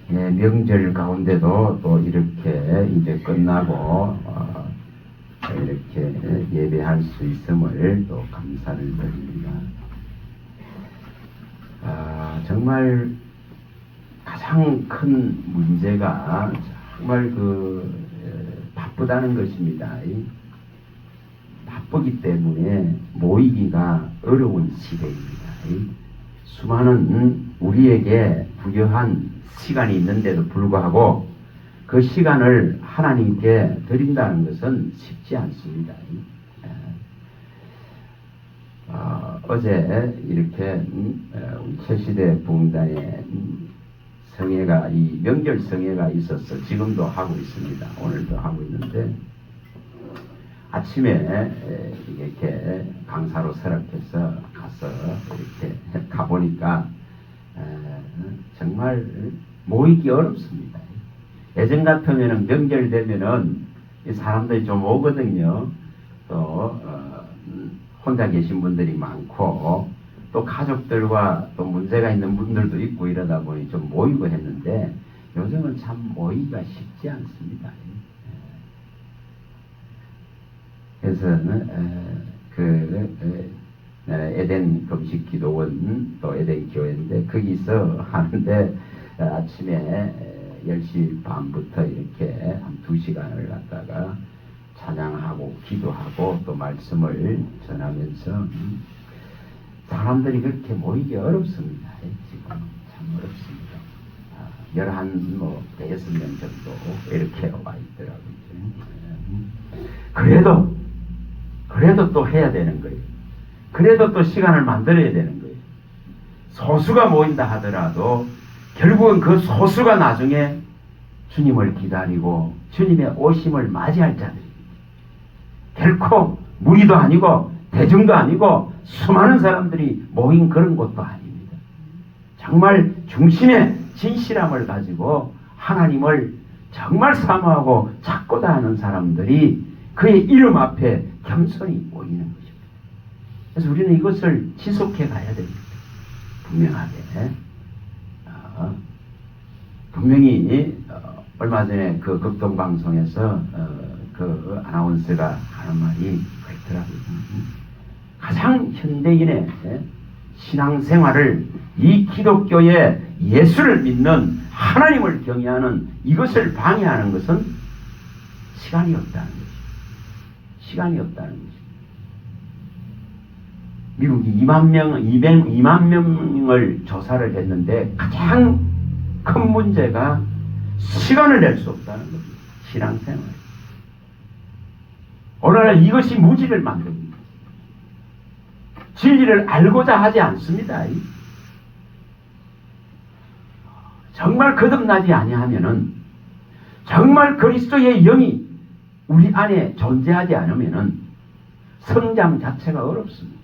명절 가운데도 또 이렇게 이제 끝나고 이렇게 예배할 수 있음을 또 감사를 드립니다. 정말 가장 큰 문제가 정말 바쁘다는 것입니다. 바쁘기 때문에 모이기가 어려운 시대입니다. 수많은 우리에게 부여한 시간이 있는데도 불구하고 그 시간을 하나님께 드린다는 것은 쉽지 않습니다. 어제 이렇게 우리 최시대 봉단에 성회가 이 명절 성회가 있어서 지금도 하고 있습니다. 오늘도 하고 있는데 아침에 이렇게 강사로 설악해서 가서 이렇게 가보니까 정말 모이기 어렵습니다. 예전 같으면은 명절 되면은 사람들이 좀 오거든요. 또 혼자 계신 분들이 많고 또 가족들과 또 문제가 있는 분들도 있고 이러다 보니 좀 모이고 했는데 요즘은 참 모이기가 쉽지 않습니다. 그래서 에덴 금식 기도원 또 에덴 교회인데 거기서 하는데 아침에 10시 반부터 이렇게 한 2시간을 갖다가 찬양하고 기도하고 또 말씀을 전하면서 사람들이 그렇게 모이기 어렵습니다. 지금 참 어렵습니다. 6명 정도 이렇게 와 있더라고요. 그래도 또 해야 되는 거예요. 그래도 또 시간을 만들어야 되는 거예요. 소수가 모인다 하더라도 결국은 그 소수가 나중에 주님을 기다리고 주님의 오심을 맞이할 자들입니다. 결코 무리도 아니고 대중도 아니고 수많은 사람들이 모인 그런 곳도 아닙니다. 정말 중심의 진실함을 가지고 하나님을 정말 사모하고 찾고자 하는 사람들이 그의 이름 앞에 겸손히 모이는 것입니다. 그래서 우리는 이것을 지속해 가야 됩니다. 분명하게. 분명히 얼마 전에 그 극동방송에서 그 아나운서가 하는 말이 그렇더라고요. 가장 현대인의 신앙생활을 이 기독교의 예수를 믿는 하나님을 경외하는 이것을 방해하는 것은 시간이 없다는 것입니다. 시간이 없다는 것입니다. 미국이 2만 명을 조사를 했는데 가장 큰 문제가 시간을 낼 수 없다는 겁니다. 신앙생활. 오늘날 이것이 무지를 만듭니다. 진리를 알고자 하지 않습니다. 정말 거듭나지 아니하면은 정말 그리스도의 영이 우리 안에 존재하지 않으면은 성장 자체가 어렵습니다.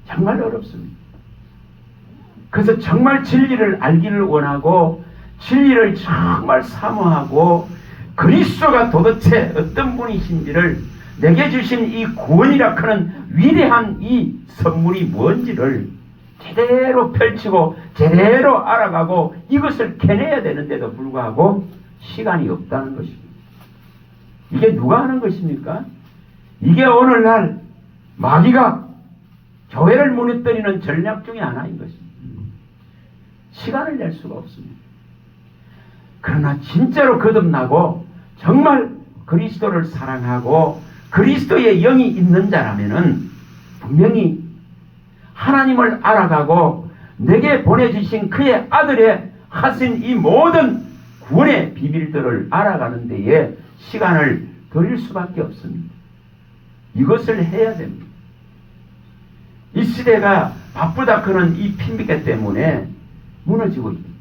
정말 어렵습니다. 그래서 정말 진리를 알기를 원하고 진리를 정말 사모하고 그리스도가 도대체 어떤 분이신지를 내게 주신 이 구원이라 하는 위대한 이 선물이 뭔지를 제대로 펼치고 제대로 알아가고 이것을 캐내야 되는데도 불구하고 시간이 없다는 것입니다. 이게 누가 하는 것입니까? 이게 오늘날 마귀가 교회를 무너뜨리는 전략 중에 하나인 것입니다. 시간을 낼 수가 없습니다. 그러나 진짜로 거듭나고 정말 그리스도를 사랑하고 그리스도의 영이 있는 자라면은 분명히 하나님을 알아가고 내게 보내주신 그의 아들의 하신 이 모든 구원의 비밀들을 알아가는 데에 시간을 드릴 수밖에 없습니다. 이것을 해야 됩니다. 이 시대가 바쁘다 그런 이 핑계 때문에 무너지고 있습니다.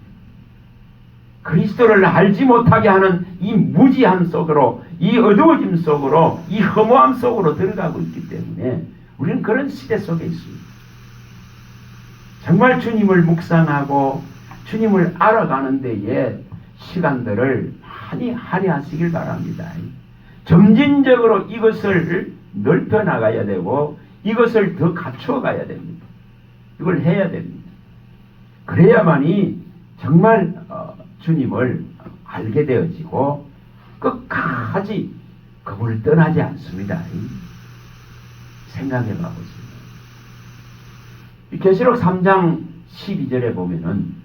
그리스도를 알지 못하게 하는 이 무지함 속으로, 이 어두워짐 속으로, 이 허무함 속으로 들어가고 있기 때문에 우리는 그런 시대 속에 있습니다. 정말 주님을 묵상하고 주님을 알아가는 데에 시간들을 많이 할애하시길 바랍니다. 점진적으로 이것을 넓혀 나가야 되고 이것을 더 갖추어 가야 됩니다. 이걸 해야 됩니다. 그래야만이 정말 주님을 알게 되어지고 끝까지 그분을 떠나지 않습니다. 생각해 봐보세요. 계시록 3장 12절에 보면은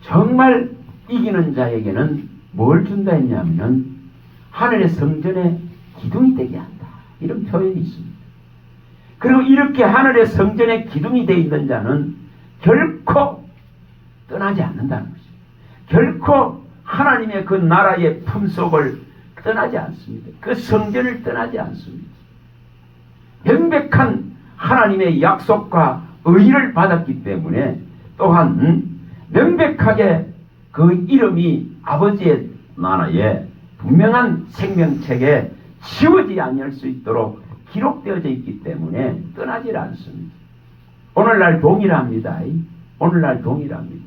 정말 이기는 자에게는 뭘 준다 했냐면은 하늘의 성전에 기둥이 되게 한다. 이런 표현이 있습니다. 그리고 이렇게 하늘의 성전에 기둥이 되어 있는 자는 결코 떠나지 않는다는 것입니다. 결코 하나님의 그 나라의 품속을 떠나지 않습니다. 그 성전을 떠나지 않습니다. 명백한 하나님의 약속과 의를 받았기 때문에 또한 명백하게 그 이름이 아버지의 나라에 분명한 생명책에 지워지지 않을 수 있도록 기록되어져 있기 때문에 떠나질 않습니다. 오늘날 동일합니다. 오늘날 동일합니다.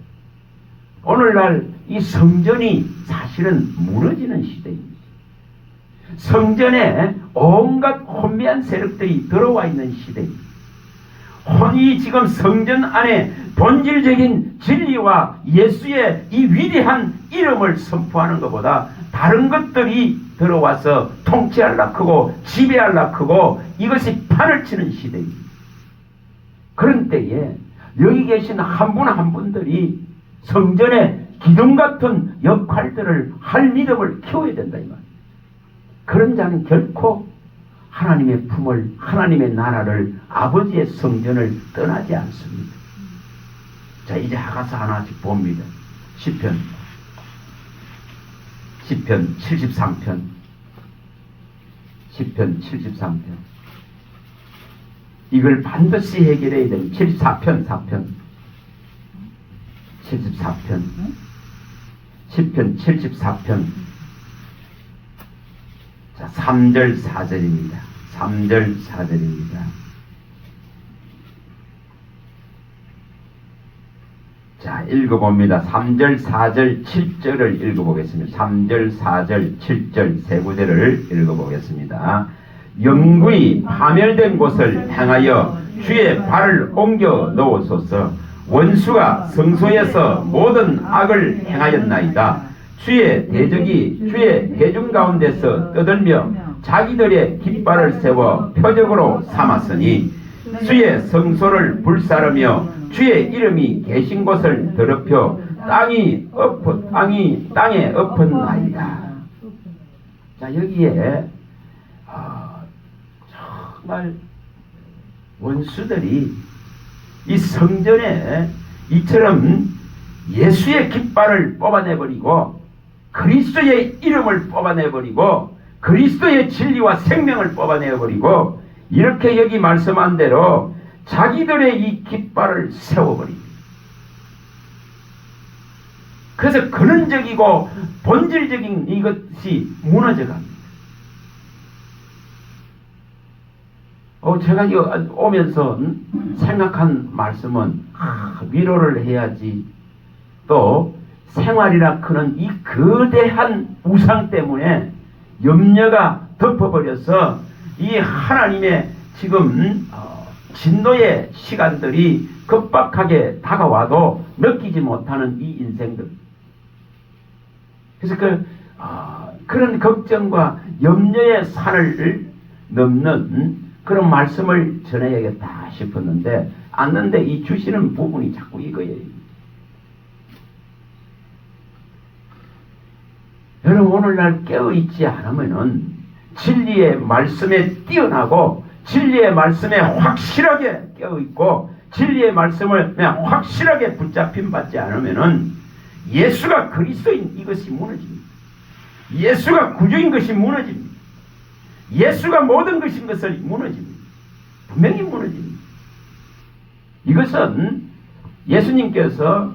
오늘날 이 성전이 사실은 무너지는 시대입니다. 성전에 온갖 혼미한 세력들이 들어와 있는 시대입니다. 이 지금 성전 안에 본질적인 진리와 예수의 이 위대한 이름을 선포하는 것보다 다른 것들이 들어와서 통치하려고 하고 지배하려고 하고 이것이 판을 치는 시대입니다. 그런 때에 여기 계신 한 분 한 분들이 성전의 기둥 같은 역할들을 할 믿음을 키워야 된다 이 말이에요. 그런 자는 결코 하나님의 품을, 하나님의 나라를, 아버지의 성전을 떠나지 않습니다. 자, 이제 하가서 하나씩 봅니다. 시편 73편. 시편 73편. 이걸 반드시 해결해야 됩니다. 74편. 74편. 시편 74편. 자, 3절 4절입니다. 3절 4절입니다. 자, 읽어봅니다. 3절 4절 7절을 읽어보겠습니다. 3절 4절 7절 세 구절을 읽어보겠습니다. 영구히 파멸된 곳을 향하여 주의 발을 옮겨 놓으소서. 원수가 성소에서 모든 악을 행하였나이다. 주의 대적이 주의 대중 가운데서 떠들며 자기들의 깃발을 세워 표적으로 삼았으니 주의 성소를 불사르며 주의 이름이 계신 곳을 더럽혀 땅에 엎었나이다. 자, 여기에 정말 원수들이 이 성전에 이처럼 예수의 깃발을 뽑아내버리고 그리스도의 이름을 뽑아내버리고 그리스도의 진리와 생명을 뽑아내버리고 이렇게 여기 말씀한 대로 자기들의 이 깃발을 세워버립니다. 그래서 근원적이고 본질적인 이것이 무너져갑니다. 제가 오면서 생각한 말씀은 위로를 해야지, 또 생활이라 크는 이 거대한 우상 때문에 염려가 덮어버려서 이 하나님의 지금 진노의 시간들이 급박하게 다가와도 느끼지 못하는 이 인생들. 그래서 그런 걱정과 염려의 산을 넘는 그런 말씀을 전해야겠다 싶었는데 않는데 이 주시는 부분이 자꾸 이거예요. 여러분, 오늘날 깨어있지 않으면은 진리의 말씀에 뛰어나고 진리의 말씀에 확실하게 깨어있고 진리의 말씀을 그냥 확실하게 붙잡힘 받지 않으면은 예수가 그리스도인 이것이 무너집니다. 예수가 구주인 것이 무너집니다. 예수가 모든 것인 것을 무너집니다. 분명히 무너집니다. 이것은 예수님께서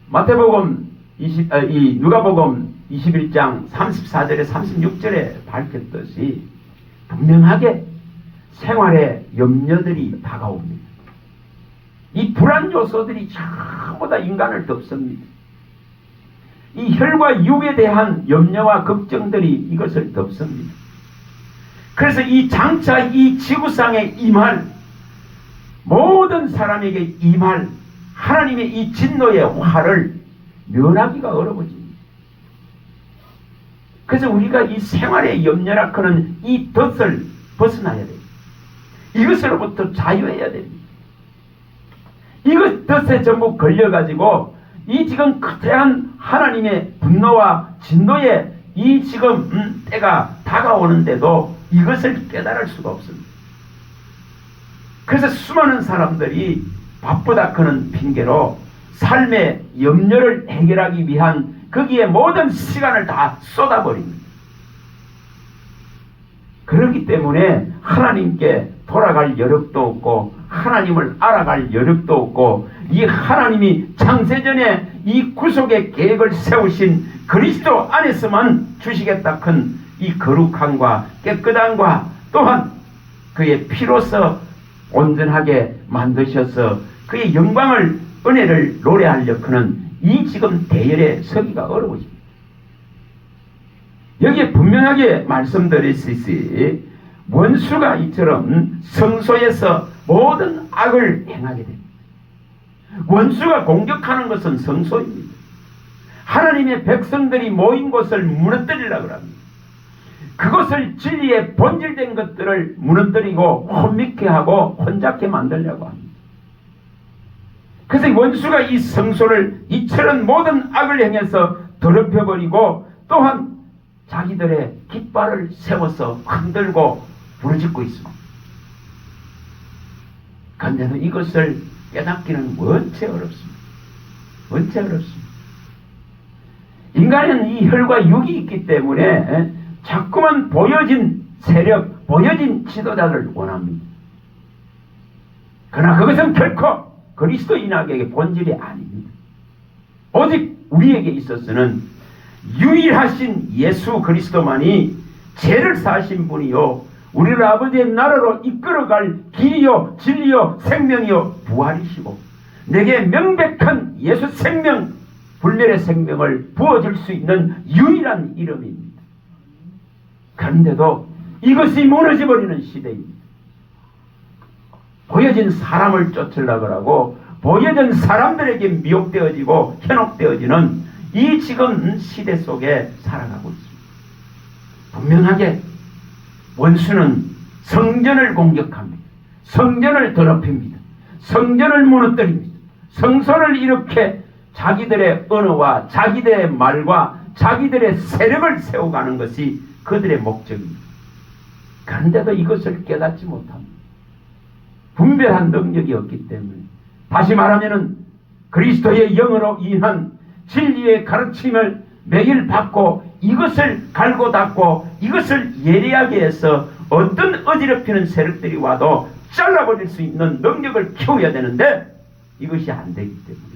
마태복음 누가복음 21장 34절에 36절에 밝혔듯이 분명하게 생활의 염려들이 다가옵니다. 이 불안 요소들이 전부 다 인간을 덮습니다. 이 혈과 육에 대한 염려와 걱정들이 이것을 덮습니다. 그래서 이 장차 이 지구상에 임할 모든 사람에게 임할 하나님의 이 진노의 화를 면하기가 어려워집니다. 그래서 우리가 이 생활의 염려라 하는 이 덫을 벗어나야 됩니다. 이것으로부터 자유해야 됩니다. 이것 덫에 전부 걸려가지고 이 지금 거대한 하나님의 분노와 진노에 이 지금 때가 다가오는데도 이것을 깨달을 수가 없습니다. 그래서 수많은 사람들이 바쁘다 하는 핑계로 삶의 염려를 해결하기 위한 거기에 모든 시간을 다 쏟아버립니다. 그렇기 때문에 하나님께 돌아갈 여력도 없고 하나님을 알아갈 여력도 없고 이 하나님이 창세전에 이 구속의 계획을 세우신 그리스도 안에서만 주시겠다 큰 이 거룩함과 깨끗함과 또한 그의 피로서 온전하게 만드셔서 그의 영광을 은혜를 노래하려 하는 이 지금 대열에 서기가 어려워집니다. 여기에 분명하게 말씀드렸듯이 원수가 이처럼 성소에서 모든 악을 행하게 됩니다. 원수가 공격하는 것은 성소입니다. 하나님의 백성들이 모인 곳을 무너뜨리려고 합니다. 그것을 진리의 본질된 것들을 무너뜨리고 혼미케 하고 혼잡게 만들려고 합니다. 그래서 원수가 이 성소를 이처럼 모든 악을 행해서 더럽혀버리고 또한 자기들의 깃발을 세워서 흔들고 부르짖고 있습니다. 그런데도 이것을 깨닫기는 원체 어렵습니다. 원체 어렵습니다. 인간은 이 혈과 육이 있기 때문에 자꾸만 보여진 세력, 보여진 지도자를 원합니다. 그러나 그것은 결코 그리스도인에게 본질이 아닙니다. 오직 우리에게 있어서는 유일하신 예수 그리스도만이 죄를 사하신 분이요 우리를 아버지의 나라로 이끌어갈 길이요 진리요 생명이요 부활이시고 내게 명백한 예수 생명 불멸의 생명을 부어줄 수 있는 유일한 이름입니다. 그런데도 이것이 무너져버리는 시대입니다. 보여진 사람을 쫓으려고 하고 보여진 사람들에게 미혹되어지고 현혹되어지는 이 지금 시대 속에 살아가고 있습니다. 분명하게 원수는 성전을 공격합니다. 성전을 더럽힙니다. 성전을 무너뜨립니다. 성소를 이렇게 자기들의 언어와 자기들의 말과 자기들의 세력을 세워가는 것이 그들의 목적입니다. 그런데도 이것을 깨닫지 못합니다. 분별한 능력이 없기 때문에 다시 말하면 그리스도의 영으로 인한 진리의 가르침을 매일 받고 이것을 갈고 닦고 이것을 예리하게 해서 어떤 어지럽히는 세력들이 와도 잘라버릴 수 있는 능력을 키워야 되는데 이것이 안 되기 때문입니다.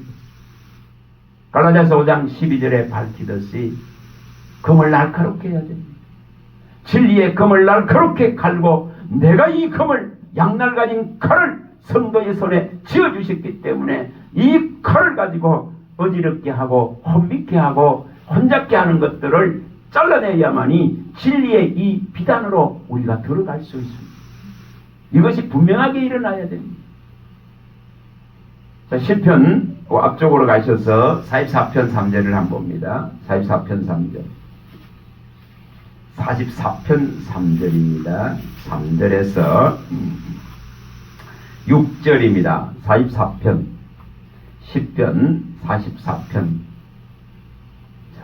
갈라디아서 5장 12절에 밝히듯이 검을 날카롭게 해야 됩니다. 진리의 검을 날카롭게 갈고 내가 이 검을 양날 가진 칼을 성도의 손에 쥐어주셨기 때문에 이 칼을 가지고 어지럽게 하고 혼미케 하고 혼잡게 하는 것들을 잘라내야만이 진리의 이 비단으로 우리가 들어갈 수 있습니다. 이것이 분명하게 일어나야 됩니다. 자, 시편 앞쪽으로 가셔서 44편 3절을 한번 봅니다. 44편 3절. 44편 3절입니다. 3절에서 6절입니다. 44편 10편 44편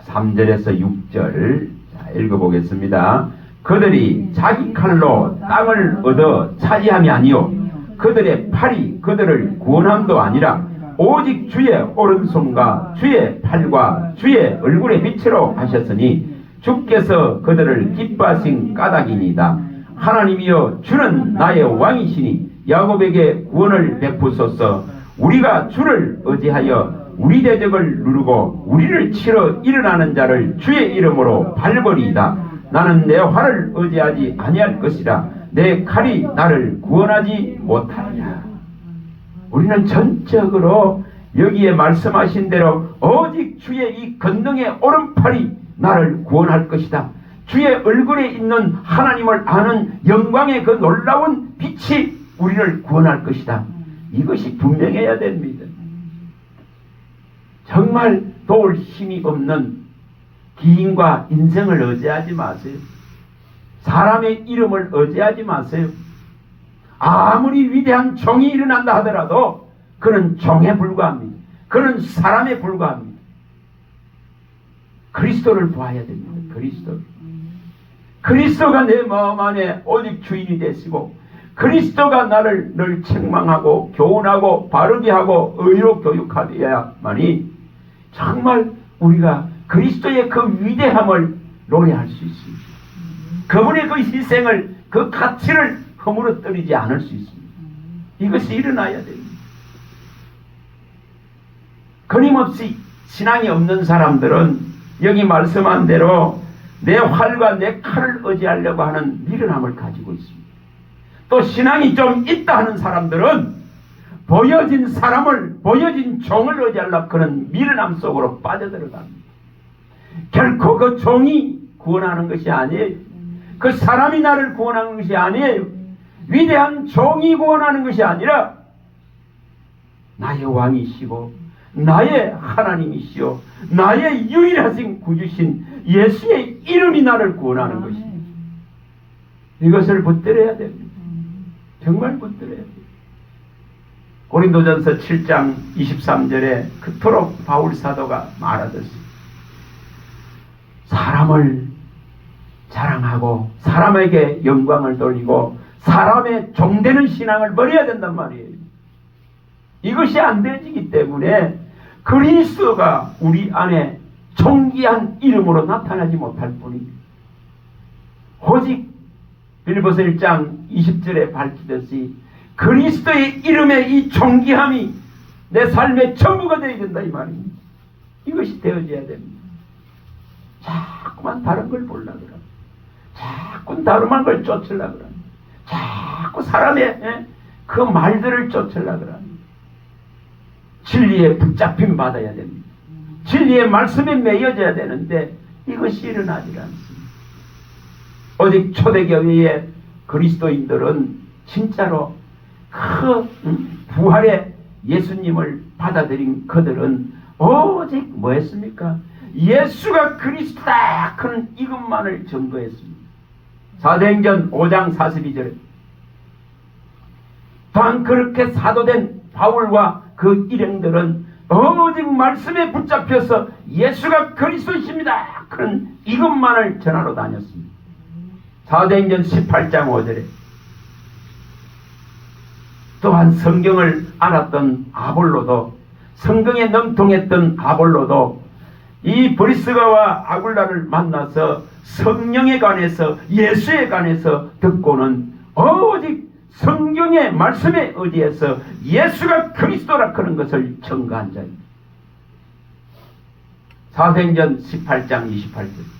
3절에서 6절 읽어보겠습니다. 그들이 자기 칼로 땅을 얻어 차지함이 아니요 그들의 팔이 그들을 구원함도 아니라 오직 주의 오른손과 주의 팔과 주의 얼굴의 빛으로 하셨으니 주께서 그들을 기뻐하신 까닭이니이다. 하나님이여 주는 나의 왕이시니 야곱에게 구원을 베푸소서. 우리가 주를 의지하여 우리 대적을 누르고 우리를 치러 일어나는 자를 주의 이름으로 밟으리이다. 나는 내 활을 의지하지 아니할 것이라. 내 칼이 나를 구원하지 못하리라. 우리는 전적으로 여기에 말씀하신 대로 오직 주의 이 권능의 오른팔이 나를 구원할 것이다. 주의 얼굴에 있는 하나님을 아는 영광의 그 놀라운 빛이 우리를 구원할 것이다. 이것이 분명해야 됩니다. 정말 도울 힘이 없는 기인과 인생을 의지하지 마세요. 사람의 이름을 의지하지 마세요. 아무리 위대한 종이 일어난다 하더라도 그는 종에 불과합니다. 그는 사람에 불과합니다. 그리스도를 보아야 됩니다. 그리스도. 그리스도가 내 마음 안에 오직 주인이 되시고 그리스도가 나를 늘 책망하고 교훈하고 바르게 하고 의로 교육하여야만이 정말 우리가 그리스도의 그 위대함을 노래할 수 있습니다. 그분의 그 희생을, 그 가치를 허물어뜨리지 않을 수 있습니다. 이것이 일어나야 됩니다. 끊임없이 신앙이 없는 사람들은 여기 말씀한 대로 내 활과 내 칼을 의지하려고 하는 미련함을 가지고 있습니다. 또 신앙이 좀 있다 하는 사람들은 보여진 사람을, 보여진 종을 의지하려고 그런 미련함 속으로 빠져들어갑니다. 결코 그 종이 구원하는 것이 아니에요. 그 사람이 나를 구원하는 것이 아니에요. 위대한 종이 구원하는 것이 아니라 나의 왕이시고 나의 하나님이시오 나의 유일하신 구주신 예수의 이름이 나를 구원하는 것입니다. 이것을 붙들어야 됩니다. 정말 붙들어야 됩니다. 고린도전서 7장 23절에 그토록 바울 사도가 말하듯이 사람을 자랑하고 사람에게 영광을 돌리고 사람의 종되는 신앙을 버려야 된단 말이에요. 이것이 안 되기 때문에 그리스도가 우리 안에 존귀한 이름으로 나타나지 못할 뿐입니다. 오직 빌보서 1장 20절에 밝히듯이 그리스도의 이름의 이 존귀함이 내 삶의 전부가 되어야 된다 이 말입니다. 이것이 되어져야 됩니다. 자꾸만 다른 걸 보려고 그러고 자꾸 다름한 걸 쫓으려고 그러고 자꾸 사람의 그 말들을 쫓으려고 그러고 진리에 붙잡힘 받아야 됩니다. 진리의 말씀에 매여져야 되는데 이것이 일어나지 않습니다. 오직 초대교회의 그리스도인들은 진짜로 그 부활의 예수님을 받아들인 그들은 오직 뭐 했습니까? 예수가 그리스도다 그런 이것만을 증거했습니다. 사도행전 5장 42절에 또한 그렇게 사도된 바울과 그 일행들은 오직 말씀에 붙잡혀서 예수가 그리스도이십니다 그런 이것만을 전하러 다녔습니다. 사도행전 18장 5절에 또한 성경을 알았던 아볼로도 성경에 능통했던 아볼로도 이 브리스가와 아굴라를 만나서 성령에 관해서 예수에 관해서 듣고는 오직 성경의 말씀에 의지해서 예수가 그리스도라 그런 것을 증거한 자입니다. 사도행전 18장 28절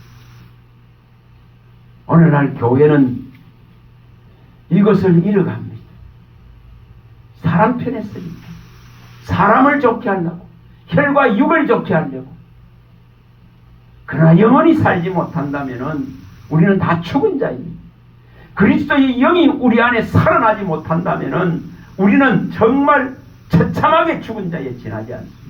오늘날 교회는 이것을 잃어갑니다. 사람 편에 쓰립니다. 사람을 좋게 하려고 혈과 육을 좋게 하려고. 그러나 영원히 살지 못한다면 우리는 다 죽은 자입니다. 그리스도의 영이 우리 안에 살아나지 못한다면 우리는 정말 처참하게 죽은 자에 지나지 않습니다.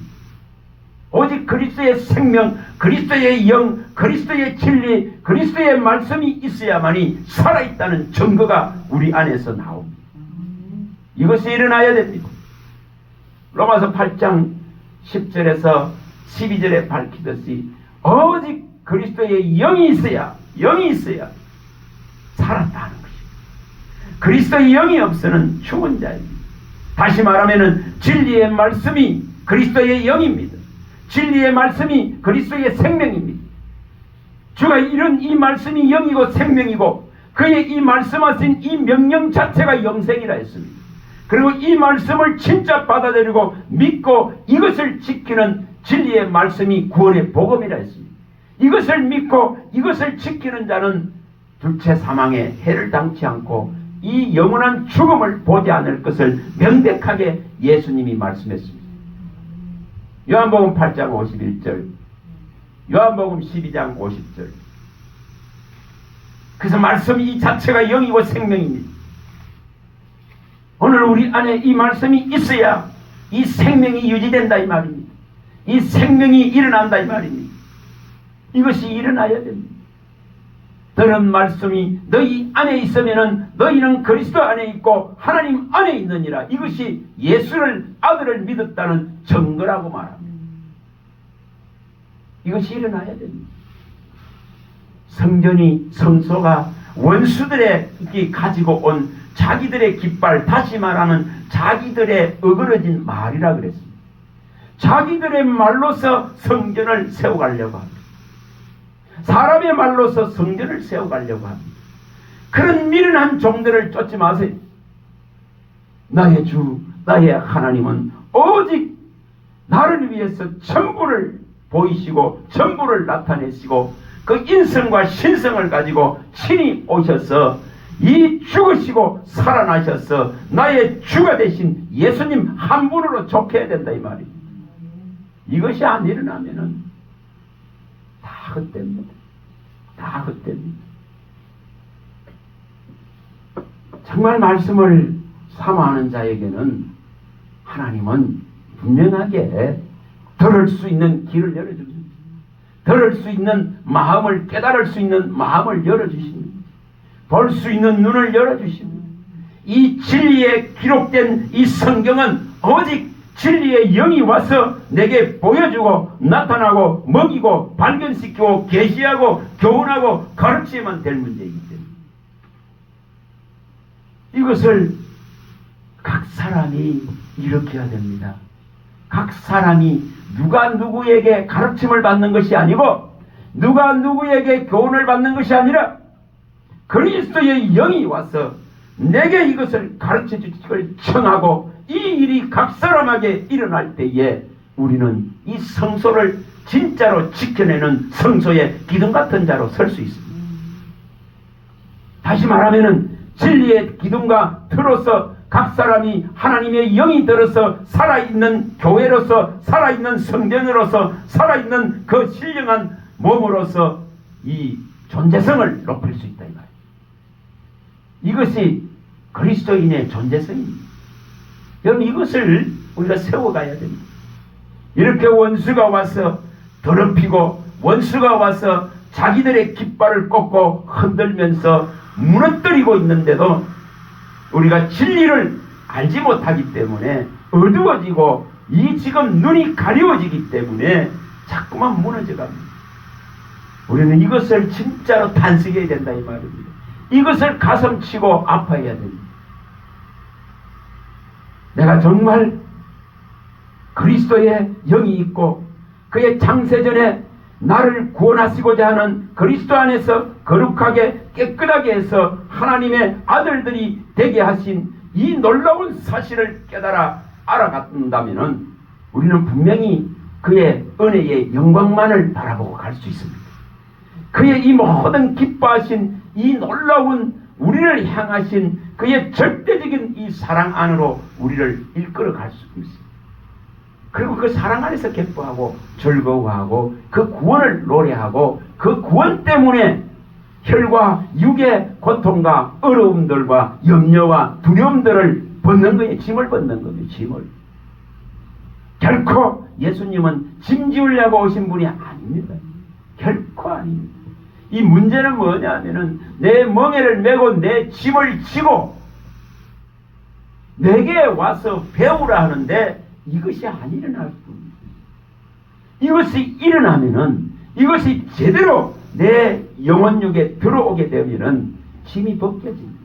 오직 그리스도의 생명, 그리스도의 영, 그리스도의 진리, 그리스도의 말씀이 있어야만이 살아있다는 증거가 우리 안에서 나옵니다. 이것이 일어나야 됩니다. 로마서 8장 10절에서 12절에 밝히듯이 오직 그리스도의 영이 있어야 살았다는 것입니다. 그리스도의 영이 없으면 죽은 자입니다. 다시 말하면 진리의 말씀이 그리스도의 영입니다. 진리의 말씀이 그리스도의 생명입니다. 주가 이런 이 말씀이 영이고 생명이고 그의 이 말씀하신 이 명령 자체가 영생이라 했습니다. 그리고 이 말씀을 진짜 받아들이고 믿고 이것을 지키는 진리의 말씀이 구원의 복음이라 했습니다. 이것을 믿고 이것을 지키는 자는 둘째 사망에 해를 당치 않고 이 영원한 죽음을 보지 않을 것을 명백하게 예수님이 말씀했습니다. 요한복음 8장 51절, 요한복음 12장 50절. 그래서 말씀 이 자체가 영이고 생명입니다. 오늘 우리 안에 이 말씀이 있어야 이 생명이 유지된다 이 말입니다. 이 생명이 일어난다 이 말입니다. 이것이 일어나야 됩니다. 들은 말씀이 너희 안에 있으면은 너희는 그리스도 안에 있고 하나님 안에 있느니라. 이것이 예수를 아들을 믿었다는 증거라고 말합니다. 이것이 일어나야 됩니다. 성전이 성소가 원수들의 가지고 온 자기들의 깃발, 다시 말하면 자기들의 어그러진 말이라 그랬습니다. 자기들의 말로서 성전을 세워가려고 합니다. 사람의 말로서 성전을 세워가려고 합니다. 그런 미련한 종들을 쫓지 마세요. 나의 주, 나의 하나님은 오직 나를 위해서 전부를 보이시고 전부를 나타내시고 그 인성과 신성을 가지고 친히 오셔서 이 죽으시고 살아나셔서 나의 주가 되신 예수님 한 분으로 족해야 된다 이 말입니다. 이것이 안 일어나면은 다 헛됩니다. 다 헛됩니다. 정말 말씀을 사모하는 자에게는 하나님은 분명하게 들을 수 있는 길을 열어줍니다. 들을 수 있는 마음을, 깨달을 수 있는 마음을 열어주십니다. 볼 수 있는 눈을 열어주십니다. 이 진리에 기록된 이 성경은 오직 진리의 영이 와서 내게 보여주고 나타나고 먹이고 발견시키고 계시하고 교훈하고 가르치면 될 문제이기 때문에 이것을 각 사람이 일으켜야 됩니다. 각 사람이 누가 누구에게 가르침을 받는 것이 아니고 누가 누구에게 교훈을 받는 것이 아니라 그리스도의 영이 와서 내게 이것을 가르쳐 주시기를 청하고 이 일이 각 사람에게 일어날 때에 우리는 이 성소를 진짜로 지켜내는 성소의 기둥 같은 자로 설 수 있습니다. 다시 말하면은 진리의 기둥과 틀로서 각 사람이 하나님의 영이 들어서 살아있는 교회로서 살아있는 성전으로서 살아있는 그 신령한 몸으로서 이 존재성을 높일 수 있다 이 말이에요. 이것이 그리스도인의 존재성입니다. 여러분 이것을 우리가 세워가야 됩니다. 이렇게 원수가 와서 더럽히고 원수가 와서 자기들의 깃발을 꽂고 흔들면서 무너뜨리고 있는데도 우리가 진리를 알지 못하기 때문에 어두워지고 이 지금 눈이 가려워지기 때문에 자꾸만 무너져갑니다. 우리는 이것을 진짜로 탄식해야 된다 이 말입니다. 이것을 가슴치고 아파해야 됩니다. 내가 정말 그리스도의 영이 있고 그의 창세전에 나를 구원하시고자 하는 그리스도 안에서 거룩하게 깨끗하게 해서 하나님의 아들들이 되게 하신 이 놀라운 사실을 깨달아 알아간다면 우리는 분명히 그의 은혜의 영광만을 바라보고 갈 수 있습니다. 그의 이 모든 기뻐하신 이 놀라운 우리를 향하신 그의 절대적인 이 사랑 안으로 우리를 이끌어 갈 수 있습니다. 그리고 그 사랑 안에서 기뻐하고 즐거워하고 그 구원을 노래하고 그 구원 때문에 혈과 육의 고통과 어려움들과 염려와 두려움들을 벗는 거예요. 짐을 벗는 거예요. 짐을. 결코 예수님은 짐 지우려고 오신 분이 아닙니다. 결코 아닙니다. 이 문제는 뭐냐면은 내 멍에를 메고 내 짐을 지고 내게 와서 배우라 하는데 이것이 안 일어날 겁니다. 이것이 일어나면은 이것이 제대로 내 영혼육에 들어오게 되면은 짐이 벗겨집니다.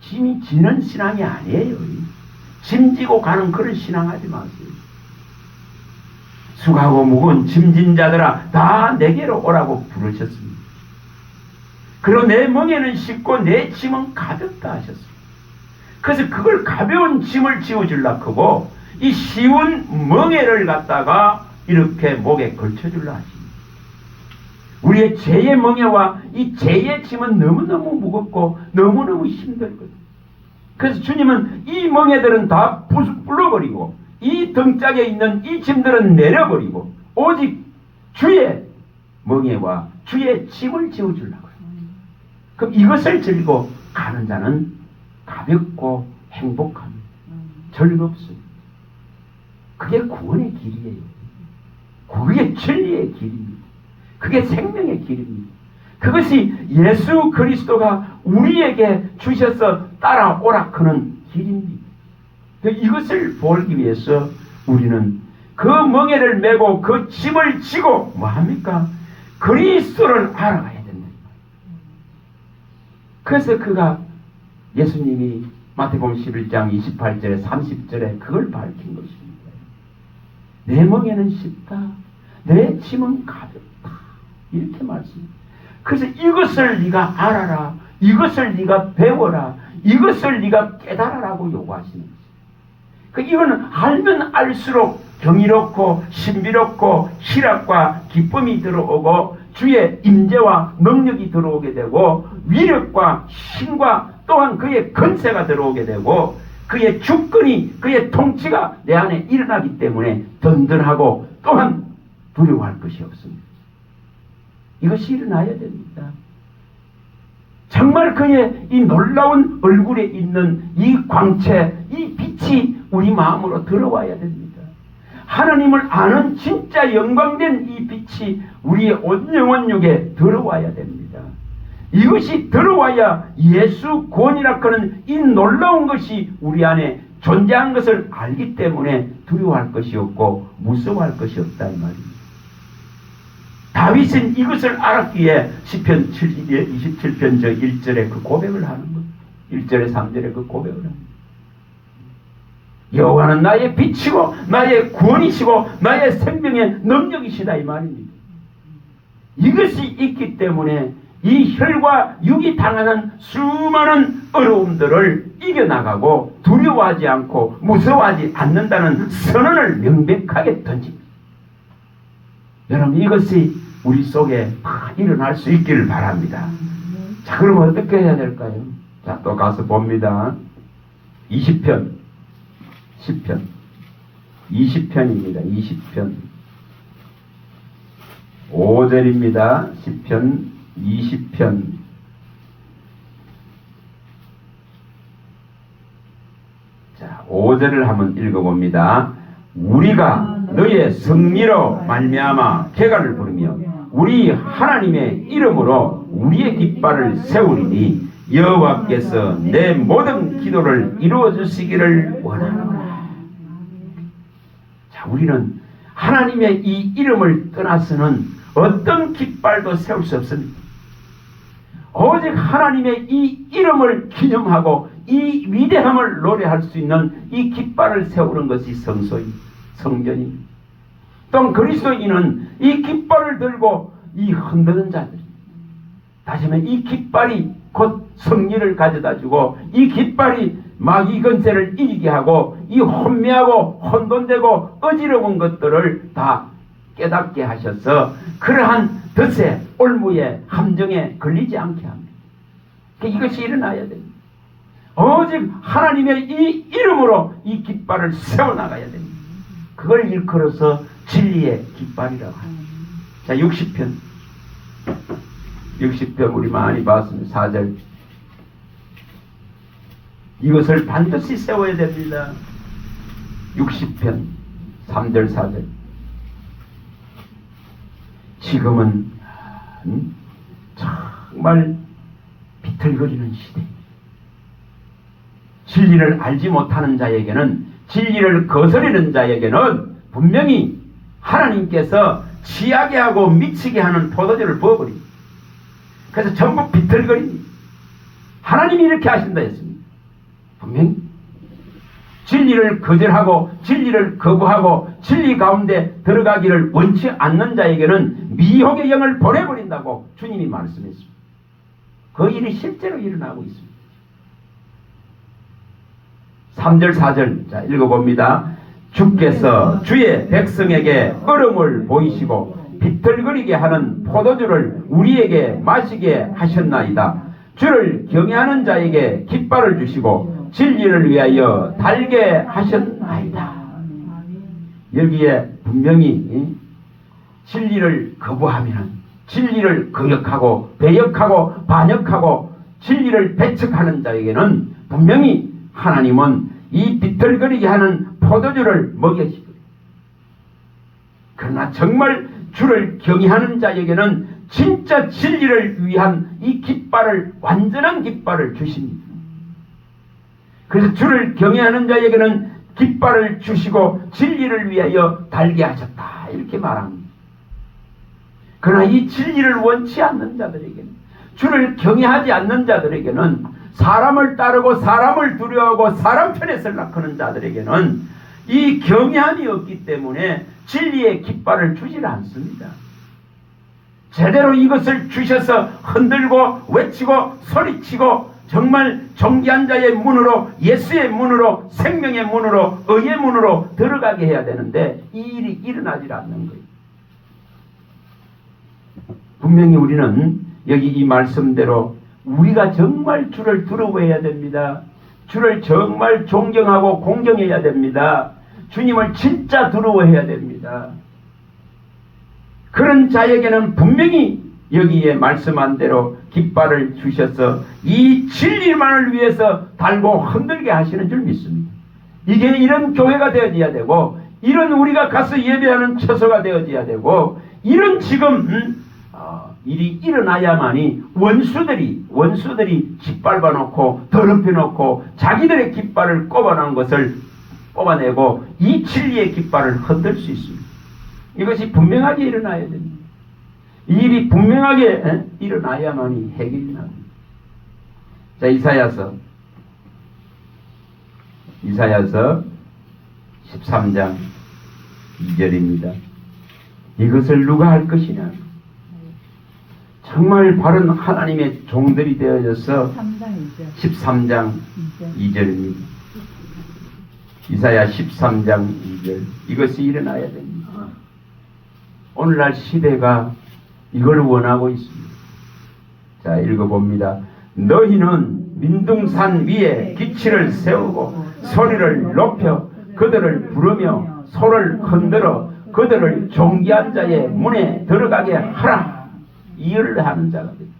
짐이 지는 신앙이 아니에요. 짐 지고 가는 그런 신앙하지 마세요. 수고하고 무거운 짐진 자들아 다 내게로 오라고 부르셨습니다. 그리고 내 멍에는 쉽고 내 짐은 가볍다 하셨습니다. 그래서 그걸 가벼운 짐을 지워주려고 하고 이 쉬운 멍에를 갖다가 이렇게 목에 걸쳐주려 하십니다. 우리의 죄의 멍에와 이 죄의 짐은 너무너무 무겁고 너무너무 힘들거든요. 그래서 주님은 이 멍에들은 다 불러버리고 이 등짝에 있는 이 짐들은 내려버리고 오직 주의 멍에와 주의 짐을 지워주려고 해요. 그럼 이것을 들고 가는 자는 가볍고 행복합니다. 즐겁습니다. 그게 구원의 길이에요. 그게 진리의 길입니다. 그게 생명의 길입니다. 그것이 예수 그리스도가 우리에게 주셔서 따라오라 하는 길입니다. 이것을 보기 위해서 우리는 그 멍에를 메고 그 짐을 지고 뭐합니까? 그리스도를 알아가야 된다. 그래서 그가 예수님이 마태복음 11장 28절에 30절에 그걸 밝힌 것입니다. 내 멍에는 쉽다. 내 짐은 가볍다. 이렇게 말씀합니다. 그래서 이것을 네가 알아라. 이것을 네가 배워라. 이것을 네가 깨달아라고 요구하시는 거죠. 이거는 알면 알수록 경이롭고 신비롭고 희락과 기쁨이 들어오고 주의 임재와 능력이 들어오게 되고 위력과 힘과 또한 그의 권세가 들어오게 되고 그의 주권이 그의 통치가 내 안에 일어나기 때문에 든든하고 또한 두려워할 것이 없습니다. 이것이 일어나야 됩니다. 정말 그의 이 놀라운 얼굴에 있는 이 광채, 이 빛이 우리 마음으로 들어와야 됩니다. 하나님을 아는 진짜 영광된 이 빛이 우리의 온 영혼육에 들어와야 됩니다. 이것이 들어와야 예수 구원이라 하는 이 놀라운 것이 우리 안에 존재한 것을 알기 때문에 두려워할 것이 없고 무서워할 것이 없다 이 말입니다. 다윗은 이것을 알았기에 시편 27편 저 1절에 그 고백을 하는 것, 1절에 3절에 그 고백을 합니다. 여호와는 나의 빛이고 나의 구원이시고 나의 생명의 능력이시다 이 말입니다. 이것이 있기 때문에 이 혈과 육이 당하는 수많은 어려움들을 이겨나가고 두려워하지 않고 무서워하지 않는다는 선언을 명백하게 던집니다. 여러분 이것이 우리 속에 일어날 수 있기를 바랍니다. 자, 그럼 어떻게 해야 될까요? 자, 또 가서 봅니다. 20편 10편 20편입니다. 20편 5절입니다. 10편 20편 자 5절을 한번 읽어봅니다. 우리가 너의 승리로 말미암아 쾌감을 부르며 우리 하나님의 이름으로 우리의 깃발을 세우리니 여호와께서 내 모든 기도를 이루어 주시기를 원하노라. 자, 우리는 하나님의 이 이름을 떠나서는 어떤 깃발도 세울 수 없습니다. 오직 하나님의 이 이름을 기념하고 이 위대함을 노래할 수 있는 이 깃발을 세우는 것이 성전입니다. 또 그리스도인은 이 깃발을 들고 이 흔드는 자들, 다시 말하면 이 깃발이 곧 승리를 가져다 주고 이 깃발이 마귀 권세를 이기게 하고 이 혼미하고 혼돈되고 어지러운 것들을 다 깨닫게 하셔서 그러한 덫에 올무에 함정에 걸리지 않게 합니다. 이것이 일어나야 됩니다. 오직 하나님의 이 이름으로 이 깃발을 세워나가야 됩니다. 그걸 일컬어서 진리의 깃발이라고 합니다. 자, 60편 우리 많이 봤습니다. 4절 이것을 반드시 세워야 됩니다. 60편 3절 4절 지금은 정말 비틀거리는 시대. 진리를 알지 못하는 자에게는 진리를 거스르는 자에게는 분명히 하나님께서 취하게 하고 미치게 하는 포도주를 부어버립니다. 그래서 전부 비틀거립니다. 하나님이 이렇게 하신다 했습니다. 분명히 진리를 거절하고 진리를 거부하고 진리 가운데 들어가기를 원치 않는 자에게는 미혹의 영을 보내버린다고 주님이 말씀했습니다. 그 일이 실제로 일어나고 있습니다. 3절 4절 자 읽어봅니다. 주께서 주의 백성에게 얼음을 보이시고 비틀거리게 하는 포도주를 우리에게 마시게 하셨나이다. 주를 경외하는 자에게 깃발을 주시고 진리를 위하여 달게 하셨나이다. 여기에 분명히 진리를 거부하면 진리를 거역하고 배역하고 반역하고 진리를 배척하는 자에게는 분명히 하나님은 이 비틀거리게 하는 포도주를 먹여주고, 그러나 정말 주를 경외하는 자에게는 진짜 진리를 위한 이 깃발을, 완전한 깃발을 주십니다. 그래서 주를 경외하는 자에게는 깃발을 주시고 진리를 위하여 달게 하셨다, 이렇게 말합니다. 그러나 이 진리를 원치 않는 자들에게는, 주를 경외하지 않는 자들에게는, 사람을 따르고 사람을 두려워하고 사람 편에 서려하는 자들에게는 이 경외함이 없기 때문에 진리의 깃발을 주질 않습니다. 제대로 이것을 주셔서 흔들고 외치고 소리치고 정말 정기한 자의 문으로, 예수의 문으로, 생명의 문으로, 의의 문으로 들어가게 해야 되는데 이 일이 일어나질 않는 거예요. 분명히 우리는 여기 이 말씀대로 우리가 정말 주를 두려워해야 됩니다. 주를 정말 존경하고 공경해야 됩니다. 주님을 진짜 두려워해야 됩니다. 그런 자에게는 분명히 여기에 말씀한 대로 깃발을 주셔서 이 진리만을 위해서 달고 흔들게 하시는 줄 믿습니다. 이게 이런 교회가 되어져야 되고, 이런 우리가 가서 예배하는 처소가 되어져야 되고, 이런 지금 일이 일어나야만이 원수들이 짓밟아 놓고 더럽혀 놓고 자기들의 깃발을 꼽아놓은 것을 뽑아내고 이 진리의 깃발을 흔들 수 있습니다. 이것이 분명하게 일어나야 됩니다. 이 일이 분명하게 일어나야만이 해결이 납니다. 자, 이사야서 13장 2절입니다. 이것을 누가 할 것이냐? 정말 바른 하나님의 종들이 되어져서 13장 2절입니다. 이사야 13장 2절. 이것이 일어나야 됩니다. 오늘날 시대가 이걸 원하고 있습니다. 자, 읽어봅니다. 너희는 민둥산 위에 기치를 세우고 소리를 높여 그들을 부르며 소를 흔들어 그들을 존귀한 자의 문에 들어가게 하라. 이해를 하는 자가 됩니다.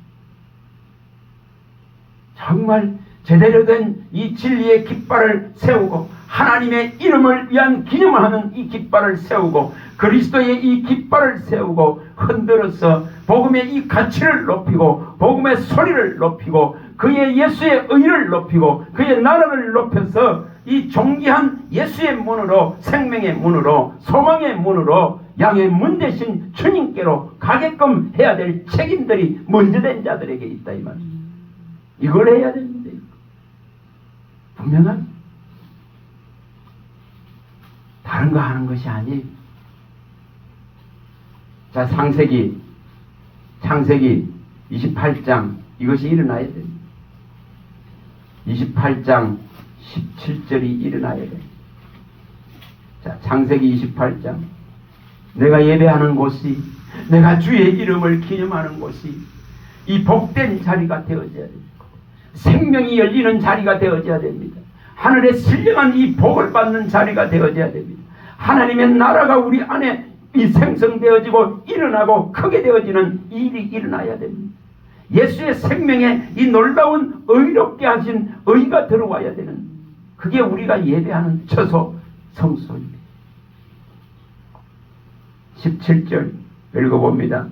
정말 제대로 된 이 진리의 깃발을 세우고 하나님의 이름을 위한 기념하는 이 깃발을 세우고 그리스도의 이 깃발을 세우고 흔들어서 복음의 이 가치를 높이고 복음의 소리를 높이고 그의 예수의 의를 높이고 그의 나라를 높여서 이 존귀한 예수의 문으로, 생명의 문으로, 소망의 문으로 양의 문 대신 주님께로 가게끔 해야 될 책임들이 먼저 된 자들에게 있다, 이 말입니다. 이걸 해야 됩니다. 분명한 다른 거 하는 것이 아니에요. 자, 창세기 28장 이것이 일어나야 됩니다. 28장 17절이 일어나야 됩니다. 자, 창세기 28장. 내가 예배하는 곳이, 내가 주의 이름을 기념하는 곳이 이 복된 자리가 되어져야 됩니다. 생명이 열리는 자리가 되어져야 됩니다. 하늘의 신령한 이 복을 받는 자리가 되어져야 됩니다. 하나님의 나라가 우리 안에 이 생성되어지고 일어나고 크게 되어지는 일이 일어나야 됩니다. 예수의 생명에 이 놀라운 의롭게 하신 의가 들어와야 되는, 그게 우리가 예배하는 처소 성소입니다. 17절 읽어봅니다.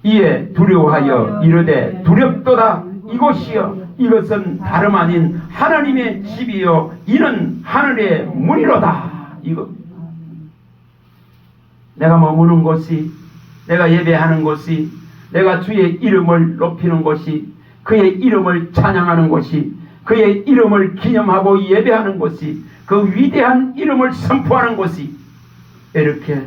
이에 두려워하여 이르되 두렵도다. 이곳이여 이것은 다름 아닌 하나님의 집이요 이는 하늘의 문이로다. 이겁니다. 내가 머무는 곳이, 내가 예배하는 곳이, 내가 주의 이름을 높이는 곳이, 그의 이름을 찬양하는 곳이, 그의 이름을 기념하고 예배하는 곳이, 그 위대한 이름을 선포하는 곳이 이렇게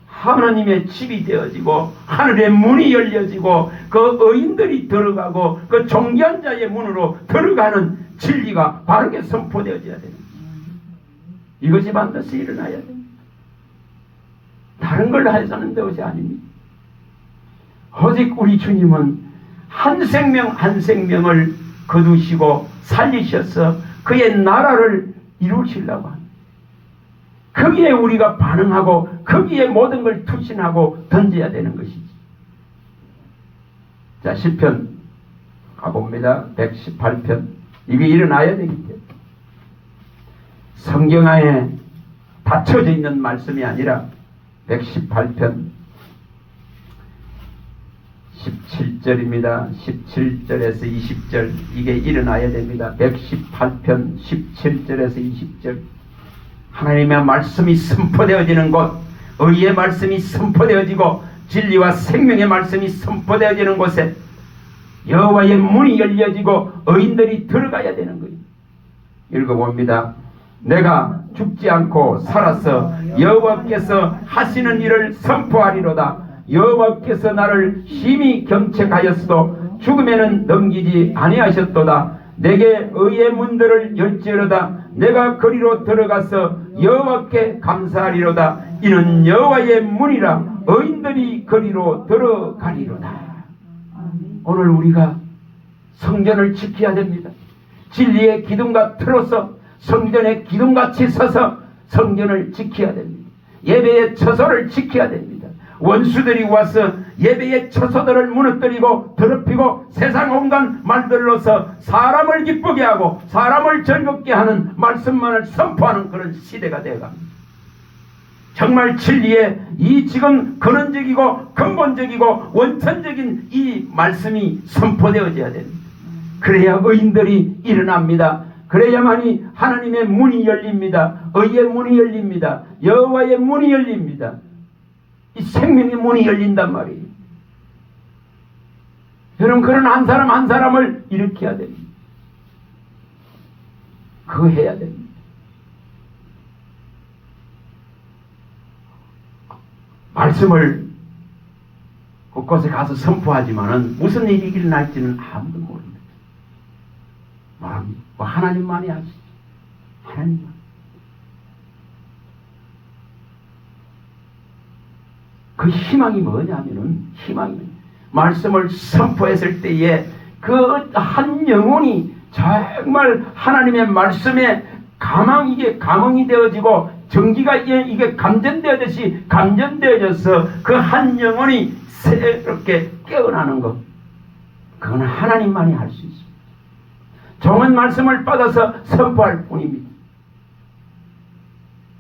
하나님의 집이 되어지고 하늘의 문이 열려지고 그 의인들이 들어가고 그 존귀한 자의 문으로 들어가는 진리가 바르게 선포되어져야 됩니다. 이것이 반드시 일어나야 됩니다. 다른 걸 하자는 것이 아닙니다. 오직 우리 주님은 한 생명 한 생명을 거두시고 살리셔서 그의 나라를 이루시려고 합니다. 거기에 우리가 반응하고 거기에 모든 걸 투신하고 던져야 되는 것이지. 자, 시편 가봅니다. 118편. 이게 일어나야 되기 때문에 성경 안에 닫혀져 있는 말씀이 아니라 118편 17절입니다. 17절에서 20절 이게 일어나야 됩니다. 118편 17절에서 20절 하나님의 말씀이 선포되어지는 곳, 의의 말씀이 선포되어지고 진리와 생명의 말씀이 선포되어지는 곳에 여호와의 문이 열려지고 의인들이 들어가야 되는 거예요. 읽어봅니다. 내가 죽지 않고 살아서 여호와께서 하시는 일을 선포하리로다. 여호와께서 나를 심히 경책하였어도 죽음에는 넘기지 아니하셨도다. 내게 의의 문들을 열지어로다. 내가 거리로 들어가서 여호와께 감사하리로다. 이는 여호와의 문이라. 의인들이 거리로 들어가리로다. 오늘 우리가 성전을 지켜야 됩니다. 진리의 기둥과 틀어서 성전의 기둥같이 서서 성전을 지켜야 됩니다. 예배의 처소를 지켜야 됩니다. 원수들이 와서 예배의 처소들을 무너뜨리고 더럽히고 세상 온갖 말들로서 사람을 기쁘게 하고 사람을 즐겁게 하는 말씀만을 선포하는 그런 시대가 되어갑니다. 정말 진리의 이 지금 근원적이고 근본적이고 원천적인 이 말씀이 선포되어져야 됩니다. 그래야 의인들이 일어납니다. 그래야만이 하나님의 문이 열립니다. 의의 문이 열립니다. 여호와의 문이 열립니다. 이 생명의 문이 열린단 말이에요. 여러분, 그런 한 사람 한 사람을 일으켜야 됩니다. 그거 해야 됩니다. 말씀을 곳곳에 가서 선포하지만은 무슨 일이 일어날지는 아무도 모릅니다. 뭐 하나님만이 하시죠. 하나님만. 그 희망이 뭐냐면은 희망이 말씀을 선포했을 때에 그 한 영혼이 정말 하나님의 말씀에 이게 감흥이 되어지고 전기가 이게 감전되어듯이 감전되어져서 그 한 영혼이 새롭게 깨어나는 것, 그건 하나님만이 할 수 있습니다. 종은 말씀을 받아서 선포할 뿐입니다.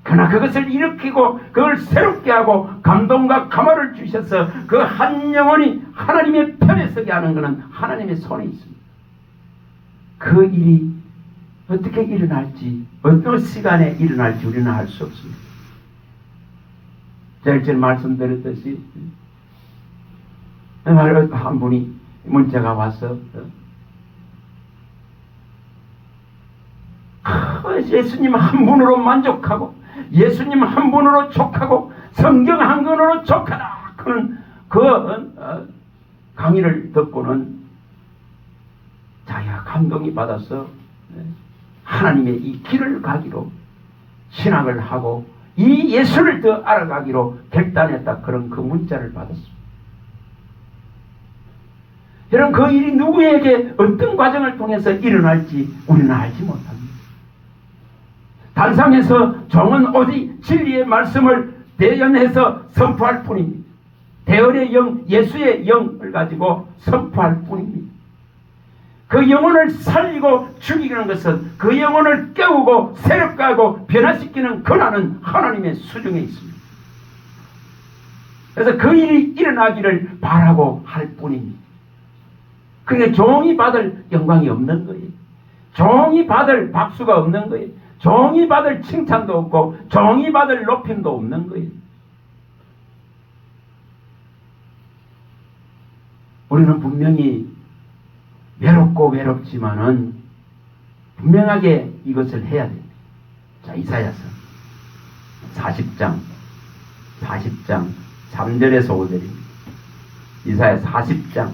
그러나 그것을 일으키고 그걸 새롭게 하고 감동과 감화를 주셔서 그 한 영혼이 하나님의 편에 서게 하는 것은 하나님의 손에 있습니다. 그 일이 어떻게 일어날지, 어떤 시간에 일어날지 우리는 알 수 없습니다. 제가 전에 말씀드렸듯이 한 분이 문자가 와서 예수님 한 분으로 만족하고 예수님 한 분으로 족하고 성경 한 권으로 족하다 그런 강의를 듣고는 자기가 감동이 받아서 하나님의 이 길을 가기로 신학을 하고 이 예수를 더 알아가기로 결단했다, 그런 그 문자를 받았습니다. 여러분, 그 일이 누구에게 어떤 과정을 통해서 일어날지 우리는 알지 못합니다. 단상에서 종은 오직 진리의 말씀을 대연해서 선포할 뿐입니다. 대언의 영, 예수의 영을 가지고 선포할 뿐입니다. 그 영혼을 살리고 죽이는 것은 그 영혼을 깨우고 새롭게 하고 변화시키는 권한은 하나님의 수중에 있습니다. 그래서 그 일이 일어나기를 바라고 할 뿐입니다. 그러니까 종이 받을 영광이 없는 거예요. 종이 받을 박수가 없는 거예요. 종이 받을 칭찬도 없고 종이 받을 높임도 없는 거예요. 우리는 분명히 외롭지만은 분명하게 이것을 해야 됩니다. 자, 이사야서 40장 3절에서 5절입니다. 이사야 40장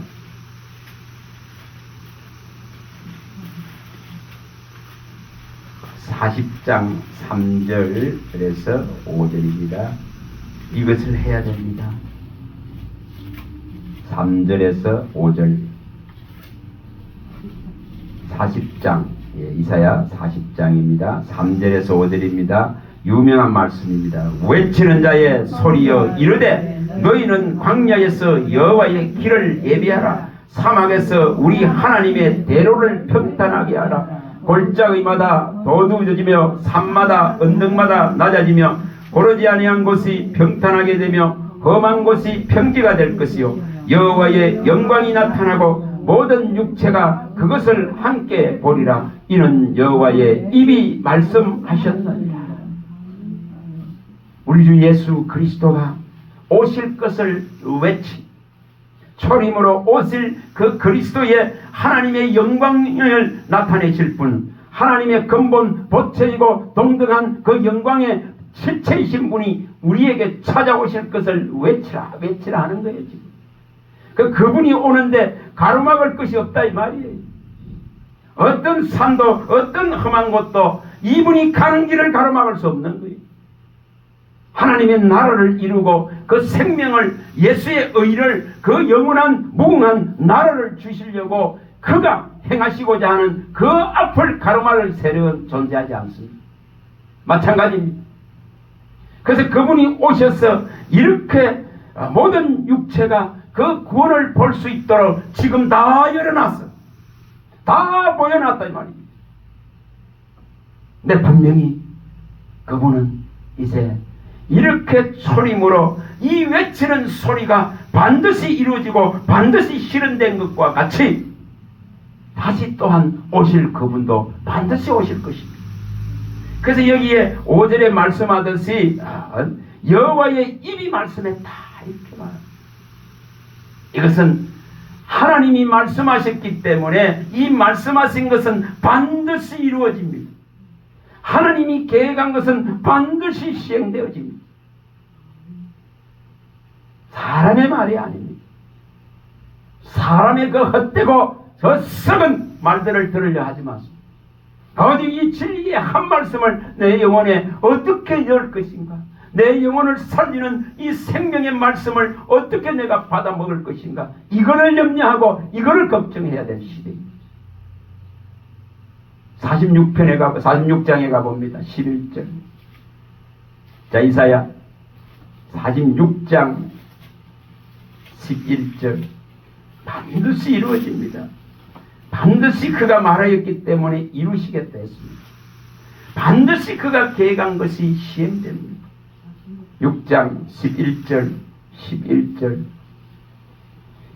3절에서 5절입니다. 이것을 해야 됩니다. 3절에서 5절 40장, 이사야 40장입니다. 3절에서 5절입니다. 유명한 말씀입니다. 외치는 자의 소리여 이르되 너희는 광야에서 여호와의 길을 예비하라. 사막에서 우리 하나님의 대로를 평탄하게 하라. 골짜기마다 도두어지며 산마다 언덕마다 낮아지며 고르지 아니한 곳이 평탄하게 되며 험한 곳이 평지가 될 것이요 여호와의 영광이 나타나고 모든 육체가 그것을 함께 보리라. 이는 여호와의 입이 말씀하셨느니라. 우리 주 예수 그리스도가 오실 것을 외치 초림으로 오실 그 그리스도의 하나님의 영광을 나타내실 분, 하나님의 근본 보체이고 동등한 그 영광의 실체이신 분이 우리에게 찾아오실 것을 외치라 하는 거예요. 지금 그분이 오는데 가로막을 것이 없다 이 말이에요. 어떤 산도 어떤 험한 곳도 이분이 가는 길을 가로막을 수 없는 거예요. 하나님의 나라를 이루고 그 생명을, 예수의 의를, 그 영원한 무궁한 나라를 주시려고 그가 행하시고자 하는 그 앞을 가로막을 세력은 존재하지 않습니다. 마찬가지입니다. 그래서 그분이 오셔서 이렇게 모든 육체가 그 구원을 볼 수 있도록 지금 다 열어놨어. 다 보여놨다 이 말입니다. 근데 분명히 그분은 이제 이렇게 소림으로 이 외치는 소리가 반드시 이루어지고 반드시 실현된 것과 같이 다시 또한 오실 그분도 반드시 오실 것입니다. 그래서 여기에 5절에 말씀하듯이 여호와의 입이 말씀했다 이렇게 말합니다. 이것은 하나님이 말씀하셨기 때문에 이 말씀하신 것은 반드시 이루어집니다. 하나님이 계획한 것은 반드시 시행되어집니다. 사람의 말이 아닙니다. 사람의 그 헛되고 저 썩은 말들을 들으려 하지 마십니다. 오직 이 진리의 한 말씀을 내 영혼에 어떻게 열 것인가, 내 영혼을 살리는 이 생명의 말씀을 어떻게 내가 받아 먹을 것인가, 이거를 염려하고 이거를 걱정해야 될 시대입니다. 46장에 가봅니다. 11절. 자, 이사야 46장 11절. 반드시 이루어집니다. 반드시 그가 말하였기 때문에 이루시겠다 했습니다. 반드시 그가 계획한 것이 시행됩니다. 6장 11절 11절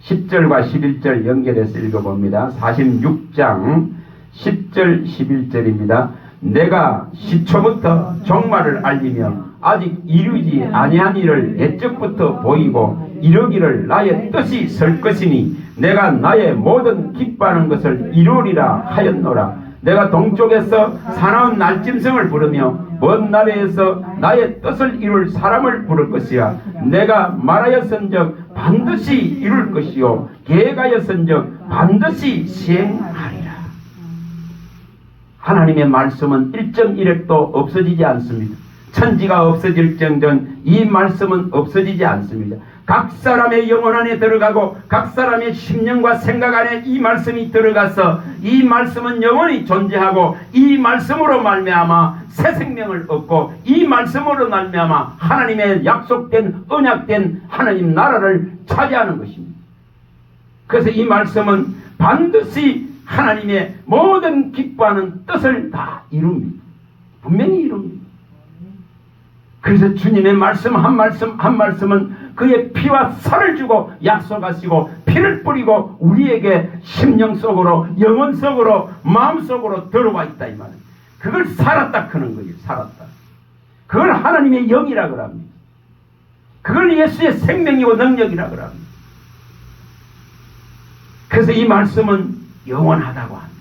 10절과 11절 연결해서 읽어봅니다. 46장 10절 11절입니다. 내가 시초부터 종말을 알리며 아직 이루지 아니한 일을 옛적부터 보이고 이루기를 나의 뜻이 설 것이니 내가 나의 모든 기뻐하는 것을 이루리라 하였노라. 내가 동쪽에서 사나운 날짐승을 부르며 먼 나라에서 나의 뜻을 이룰 사람을 부를 것이야. 내가 말하였은즉 반드시 이룰 것이요 계획하였은즉 반드시 시행하리라. 하나님의 말씀은 일정일획도 없어지지 않습니다. 천지가 없어질정정 이 말씀은 없어지지 않습니다. 각 사람의 영혼 안에 들어가고 각 사람의 심령과 생각 안에 이 말씀이 들어가서 이 말씀은 영원히 존재하고 이 말씀으로 말미암아 새 생명을 얻고 이 말씀으로 말미암아 하나님의 약속된 언약된 하나님 나라를 차지하는 것입니다. 그래서 이 말씀은 반드시 하나님의 모든 기뻐하는 뜻을 다 이룹니다. 분명히 이룹니다. 그래서 주님의 말씀 한 말씀은 그의 피와 살을 주고 약속하시고 피를 뿌리고 우리에게 심령 속으로 영혼 속으로 마음 속으로 들어와 있다 이 말은 그걸 살았다 크는 거예요. 살았다. 그걸 하나님의 영이라 그럽니다. 그걸 예수의 생명이고 능력이라 그럽니다. 그래서 이 말씀은 영원하다고 합니다.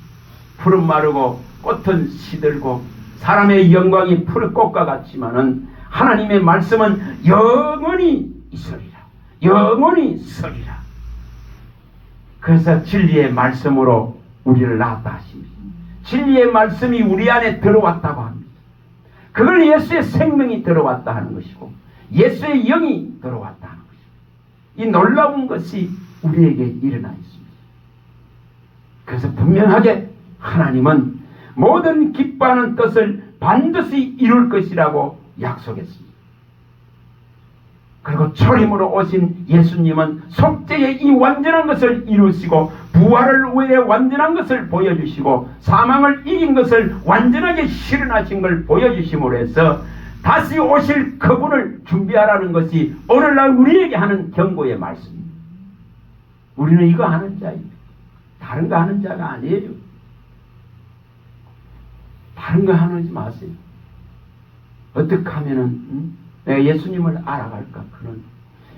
풀은 마르고 꽃은 시들고 사람의 영광이 푸른 꽃과 같지만은 하나님의 말씀은 영원히 있으리라. 영원히 서리라. 그래서 진리의 말씀으로 우리를 낳았다 하십니다. 진리의 말씀이 우리 안에 들어왔다고 합니다. 그걸 예수의 생명이 들어왔다 하는 것이고 예수의 영이 들어왔다 하는 것입니다. 이 놀라운 것이 우리에게 일어나 있습니다. 그래서 분명하게 하나님은 모든 기뻐하는 뜻을 반드시 이룰 것이라고 약속했습니다. 그리고 초림으로 오신 예수님은 속죄의 이 완전한 것을 이루시고 부활을 위해 완전한 것을 보여주시고 사망을 이긴 것을 완전하게 실현하신 걸 보여주심으로 해서 다시 오실 그분을 준비하라는 것이 오늘날 우리에게 하는 경고의 말씀입니다. 우리는 이거 하는 자입니다. 다른 거 하는 자가 아니에요. 다른 거 하지 마세요. 어떻게 하면은 내가 예수님을 알아갈까? 그는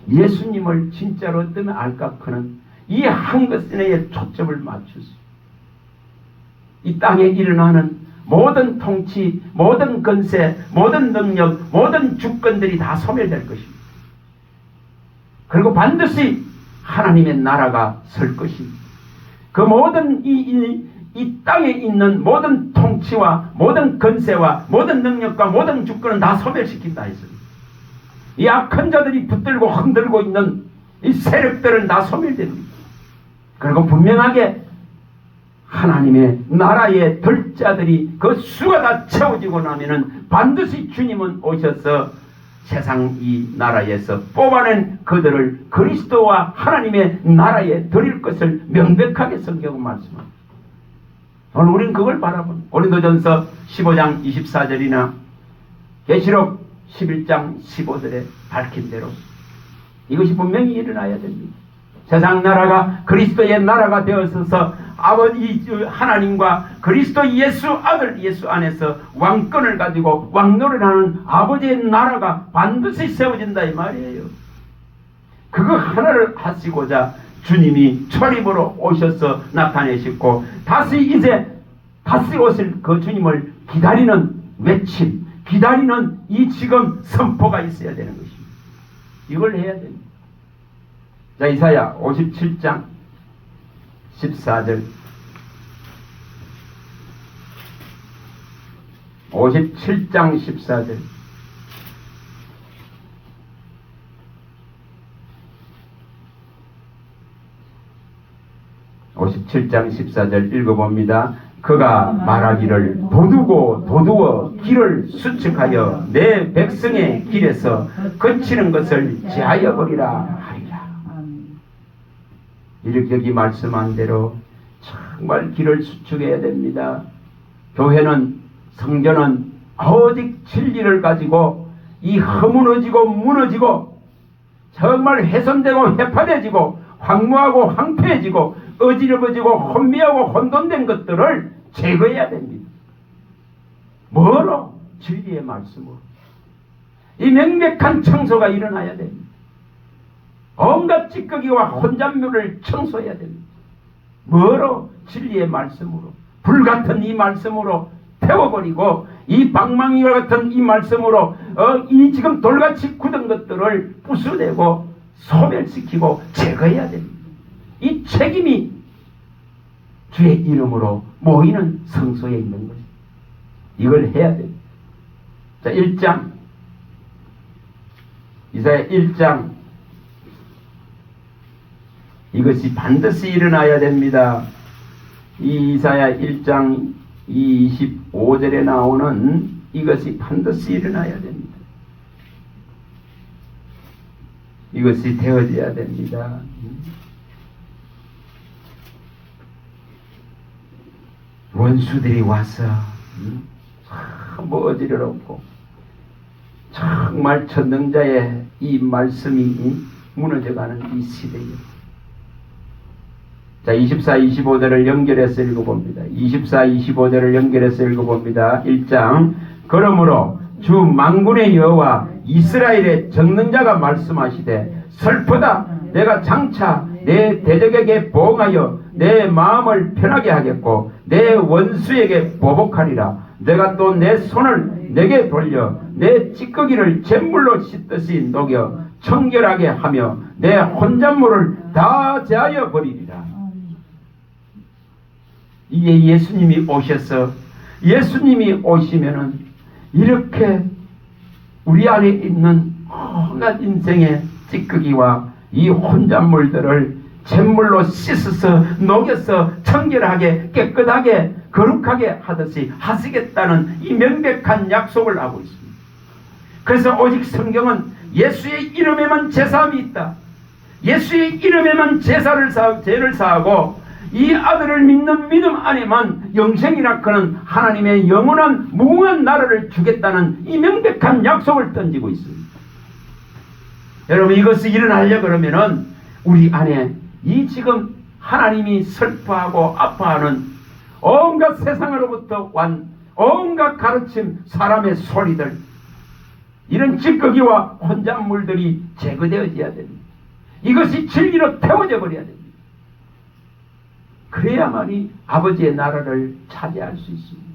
예수님을 진짜로 어떻게 알까? 그는 이 한 것에 초점을 맞추세요. 이 땅에 일어나는 모든 통치, 모든 권세, 모든 능력, 모든 주권들이 다 소멸될 것입니다. 그리고 반드시 하나님의 나라가 설 것입니다. 그 모든 이 땅에 있는 모든 통치와 모든 권세와 모든 능력과 모든 주권은 다 소멸시킨다 했습니다. 이 악한 자들이 붙들고 흔들고 있는 이 세력들은 다 소멸됩니다. 그리고 분명하게 하나님의 나라의 들자들이 그 수가 다 채워지고 나면은 반드시 주님은 오셔서 세상 이 나라에서 뽑아낸 그들을 그리스도와 하나님의 나라에 드릴 것을 명백하게 성경은 말씀합니다. 오늘 우리는 그걸 바라보는 고린도전서 15장 24절이나 계시록 11장 15절에 밝힌 대로 이것이 분명히 일어나야 됩니다. 세상 나라가 그리스도의 나라가 되어서서 아버지 하나님과 그리스도 예수 아들 예수 안에서 왕권을 가지고 왕노를 하는 아버지의 나라가 반드시 세워진다 이 말이에요. 그거 하나를 하시고자 주님이 초림으로 오셔서 나타내셨고 다시 오실 그 주님을 기다리는 외침, 기다리는 이 지금 선포가 있어야 되는 것입니다. 이걸 해야 됩니다. 자, 이사야 57장 14절 57장 14절 읽어봅니다. 그가 말하기를 도두어 길을 수축하여 내 백성의 길에서 거치는 것을 제하여 버리라 하리라. 이렇게 여기 말씀한 대로 정말 길을 수축해야 됩니다. 교회는 성전은 오직 진리를 가지고 이 허무너지고 무너지고 정말 훼손되고 해파돼지고 황무하고 황폐해지고 어지러워지고 혼미하고 혼돈된 것들을 제거해야 됩니다. 뭐로? 진리의 말씀으로. 이 명백한 청소가 일어나야 됩니다. 온갖 찌꺼기와 혼잡물을 청소해야 됩니다. 뭐로? 진리의 말씀으로. 불같은 이 말씀으로 태워버리고 이 방망이와 같은 이 말씀으로 이 지금 돌같이 굳은 것들을 부수내고 소멸시키고 제거해야 됩니다. 이 책임이 주의 이름으로 모이는 성소에 있는 것입니다. 이걸 해야 됩니다. 자, 1장 이사야 1장 이것이 반드시 일어나야 됩니다. 이 이사야 1장 25절에 나오는 이것이 반드시 일어나야 됩니다. 이것이 되어져야 됩니다. 원수들이 와서 어지럽고 정말 전능자의 이 말씀이 무너져가는 이 시대에 자 24, 25절을 연결해서 읽어봅니다. 24, 25절을 연결해서 읽어봅니다. 1장 그러므로 주 만군의 여호와 이스라엘의 전능자가 말씀하시되 슬프다 내가 장차 내 대적에게 보응하여 내 마음을 편하게 하겠고 내 원수에게 보복하리라. 내가 또 내 손을 내게 돌려 내 찌꺼기를 잿물로 씻듯이 녹여 청결하게 하며 내 혼잣물을 다 제하여 버리리라. 이게 예수님이 오셔서 예수님이 오시면은 이렇게 우리 안에 있는 온갖 인생의 찌꺼기와 이 혼잣물들을 잿물로 씻어서 녹여서 청결하게 깨끗하게 거룩하게 하듯이 하시겠다는 이 명백한 약속을 하고 있습니다. 그래서 오직 성경은 예수의 이름에만 제사함이 있다. 예수의 이름에만 죄를 사하고 이 아들을 믿는 믿음 안에만 영생이라 그는 하나님의 영원한 무궁한 나라를 주겠다는 이 명백한 약속을 던지고 있습니다. 여러분, 이것이 일어나려 그러면은 우리 안에 이 지금 하나님이 슬퍼하고 아파하는 온갖 세상으로부터 온 온갖 가르침, 사람의 소리들, 이런 찌꺼기와 혼잣물들이 제거되어져야 됩니다. 이것이 진리로 태워져 버려야 됩니다. 그래야만이 아버지의 나라를 차지할 수 있습니다.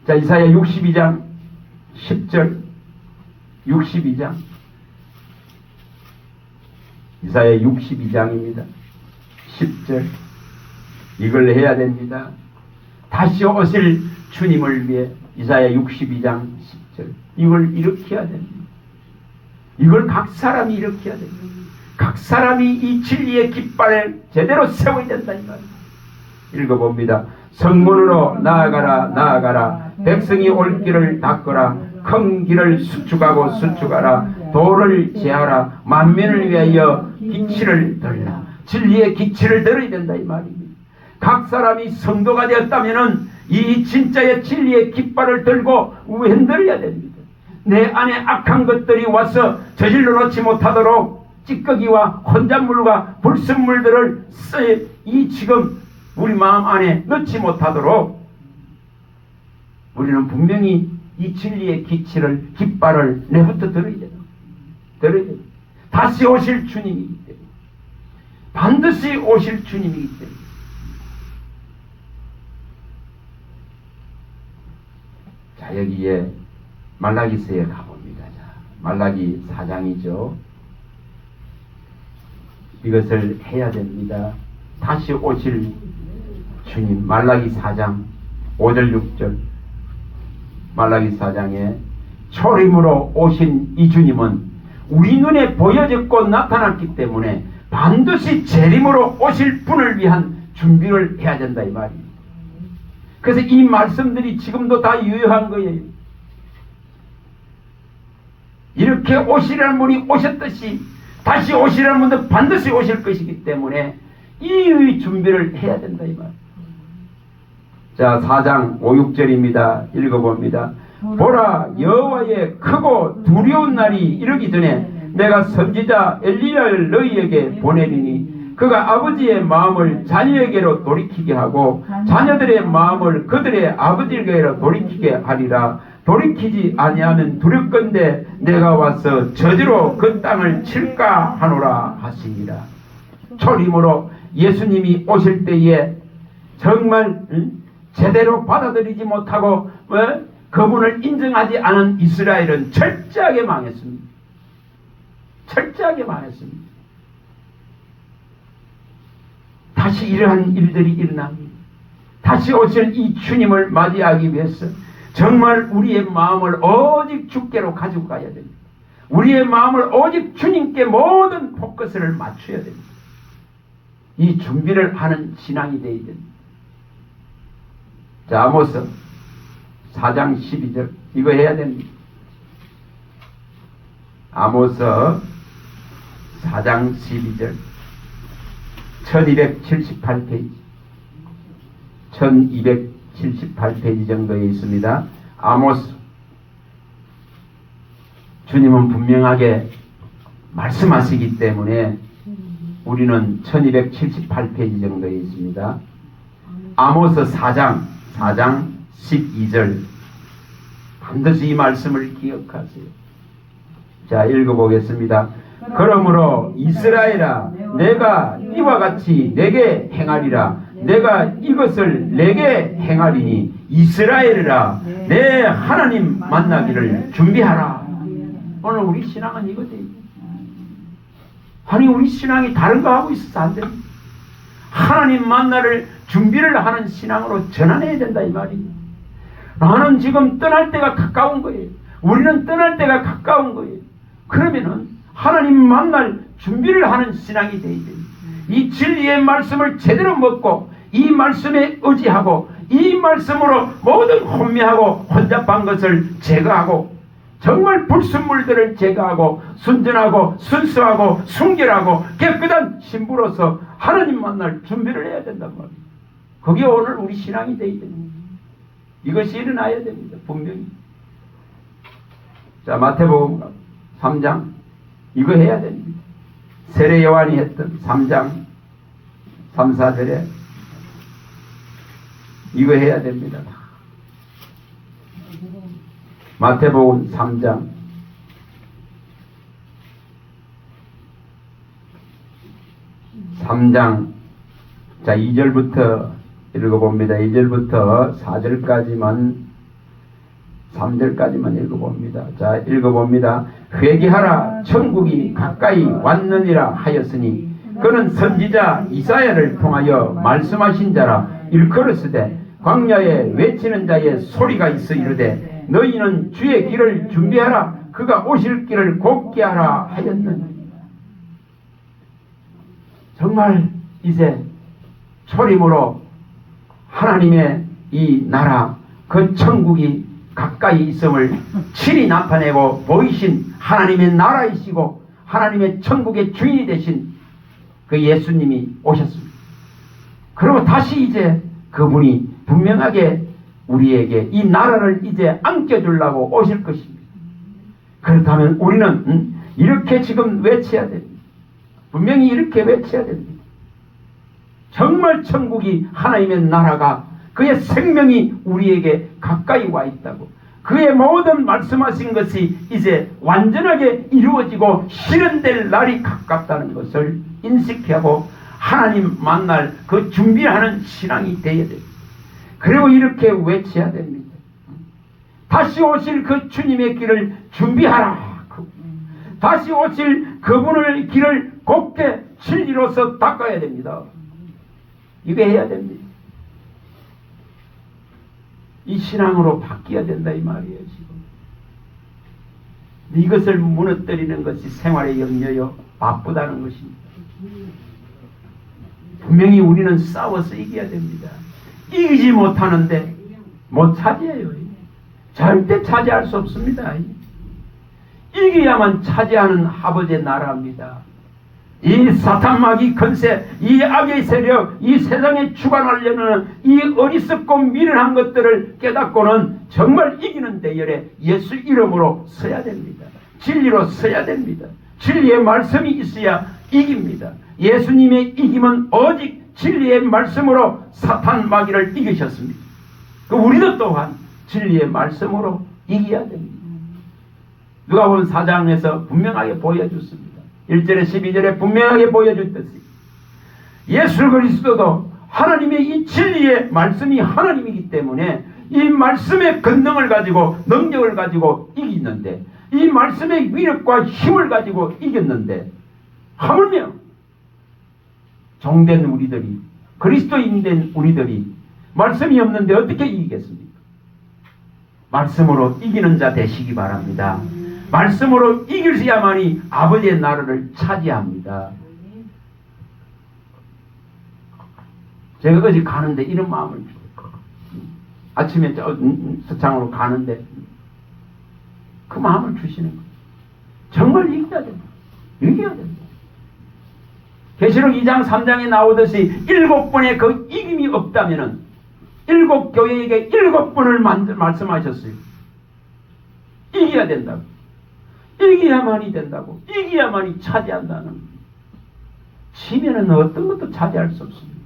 자, 이사야 62장 10절, 62장, 이사야 62장입니다. 10절, 이걸 해야 됩니다. 다시 오실 주님을 위해. 이사야 62장 10절, 이걸 일으켜야 됩니다. 이걸 각 사람이 일으켜야 됩니다. 각 사람이 이 진리의 깃발을 제대로 세워야 된다 이 말입니다. 읽어봅니다. 성문으로 나아가라 나아가라, 백성이 올 길을 닦으라, 큰 길을 수축하고 수축하라, 도를 제하라, 만민을 위하여 기치를 들라. 진리의 기치를 들어야 된다 이 말입니다. 각 사람이 성도가 되었다면은 이 진짜의 진리의 깃발을 들고 흔들어야 됩니다. 내 안에 악한 것들이 와서 저질러 놓지 못하도록 찌꺼기와 혼잣물과 불순물들을 이 지금 우리 마음 안에 넣지 못하도록 우리는 분명히 이 진리의 깃발을 내부터 들어야 됩니다. 들어야 됩니다. 다시 오실 주님이기 때문에, 반드시 오실 주님이기 때문에. 자, 여기에 말라기서에 가봅니다. 자, 말라기 4장이죠. 이것을 해야 됩니다. 다시 오실 주님. 말라기 4장 5절 6절. 말라기 4장에 초림으로 오신 이 주님은 우리 눈에 보여졌고 나타났기 때문에 반드시 재림으로 오실 분을 위한 준비를 해야 된다 이 말입니다. 그래서 이 말씀들이 지금도 다 유효한 거예요. 이렇게 오시라는 분이 오셨듯이 다시 오시라는 분도 반드시 오실 것이기 때문에 이 준비를 해야 된다 이 말. 자, 4장 5, 6절입니다. 읽어봅니다. 보라, 여호와의 크고 두려운 날이 이르기 전에 내가 선지자 엘리야를 너희에게 보내리니 그가 아버지의 마음을 자녀에게로 돌이키게 하고 자녀들의 마음을 그들의 아버지에게로 돌이키게 하리라. 돌이키지 아니하면 두렵건대 내가 와서 저주로 그 땅을 칠까 하노라 하시니라. 초림으로 예수님이 오실 때에 정말 제대로 받아들이지 못하고 그분을 인정하지 않은 이스라엘은 철저하게 망했습니다. 철저하게 망했습니다. 다시 이러한 일들이 일어납니다. 다시 오실 이 주님을 맞이하기 위해서 정말 우리의 마음을 오직 주께로 가지고 가야 됩니다. 우리의 마음을 오직 주님께 모든 포커스를 맞춰야 됩니다. 이 준비를 하는 신앙이 되어야 됩니다. 자, 아모스 4장 12절 이거 해야 됩니다. 아모스 4장 12절 1278페이지 1278페이지 정도에 있습니다. 아모스. 주님은 분명하게 말씀하시기 때문에 우리는 1278페이지 정도에 있습니다. 아모스 4장 12절 반드시 이 말씀을 기억하세요. 자, 읽어보겠습니다. 그러므로 이스라엘아, 내가 이와 같이 내게 행하리라. 내가 이것을 내게 행하리니 이스라엘이라, 내 하나님 만나기를 준비하라. 오늘 우리 신앙은 이거죠. 아니, 우리 신앙이 다른 거 하고 있어서 안 됩니다. 하나님 만나를 준비를 하는 신앙으로 전환해야 된다 이 말이에요. 나는 지금 떠날 때가 가까운 거예요. 우리는 떠날 때가 가까운 거예요. 그러면은 하나님 만날 준비를 하는 신앙이 되어야 됩니다. 이 진리의 말씀을 제대로 먹고 이 말씀에 의지하고 이 말씀으로 모든 혼미하고 혼잡한 것을 제거하고 정말 불순물들을 제거하고 순전하고 순수하고 순결하고 깨끗한 신부로서 하나님 만날 준비를 해야 된단 말이에요. 그게 오늘 우리 신앙이 되어야 됩니다. 이것이 일어나야 됩니다. 분명히. 자, 마태복음 3장 이거 해야 됩니다. 세례 요한이 했던 3장 3, 4절에 이거 해야 됩니다. 마태복음 3장 3장 자 2절부터 읽어봅니다. 2절부터 4절까지만 3절까지만 읽어봅니다. 자, 읽어봅니다. 회개하라 천국이 가까이 왔느니라 하였으니 그는 선지자 이사야를 통하여 말씀하신 자라 일컬었으되 광야에 외치는 자의 소리가 있어 이르되 너희는 주의 길을 준비하라 그가 오실 길을 곱게 하라 하였느니. 정말 이제 초림으로 하나님의 이 나라 그 천국이 가까이 있음을 친히 나타내고 보이신 하나님의 나라이시고 하나님의 천국의 주인이 되신 그 예수님이 오셨습니다. 그리고 다시 이제 그분이 분명하게 우리에게 이 나라를 이제 안겨주려고 오실 것입니다. 그렇다면 우리는 이렇게 지금 외쳐야 됩니다. 분명히 이렇게 외쳐야 됩니다. 정말 천국이 하나님의 나라가 그의 생명이 우리에게 가까이 와 있다고 그의 모든 말씀하신 것이 이제 완전하게 이루어지고 실현될 날이 가깝다는 것을 인식하고 하나님 만날 그 준비하는 신앙이 되어야 됩니다. 그리고 이렇게 외쳐야 됩니다. 다시 오실 그 주님의 길을 준비하라. 다시 오실 그분의 길을 곱게 진리로서 닦아야 됩니다. 이거 해야 됩니다. 이 신앙으로 바뀌어야 된다 이 말이에요. 지금 이것을 무너뜨리는 것이 생활의 염려요 바쁘다는 것입니다. 분명히 우리는 싸워서 이겨야 됩니다. 이기지 못하는데 못 차지해요. 절대 차지할 수 없습니다. 이겨야만 차지하는 아버지의 나라입니다. 이 사탄마귀 건세, 이 악의 세력, 이 세상에 주관하려는 이 어리석고 미련한 것들을 깨닫고는 정말 이기는 대열에 예수 이름으로 서야 됩니다. 진리로 서야 됩니다. 진리의 말씀이 있어야 이깁니다. 예수님의 이김은 오직 진리의 말씀으로 사탄 마귀를 이기셨습니다. 우리도 또한 진리의 말씀으로 이겨야 됩니다. 누가복음 4장에서 분명하게 보여줬습니다. 1절에 12절에 분명하게 보여줬듯이 예수 그리스도도 하나님의 이 진리의 말씀이 하나님이기 때문에 이 말씀의 권능을 가지고 능력을 가지고 이기는데 이 말씀의 위력과 힘을 가지고 이겼는데 하물며 종된 우리들이 그리스도인된 우리들이 말씀이 없는데 어떻게 이기겠습니까? 말씀으로 이기는 자 되시기 바랍니다. 말씀으로 이기셔야만이 아버지의 나라를 차지합니다. 제가 어제 가는데 이런 마음을 아침에 서창으로 가는데 그 마음을 주시는 거예요. 정말 이겨야 됩니다. 이겨야 됩니다. 계시록 2장 3장에 나오듯이 7번의 그 이김이 없다면은 7교회에게 7번을 말씀하셨어요. 이겨야 된다고. 이겨야만이 된다고. 이겨야만이 차지한다는. 지면은 어떤 것도 차지할 수 없습니다.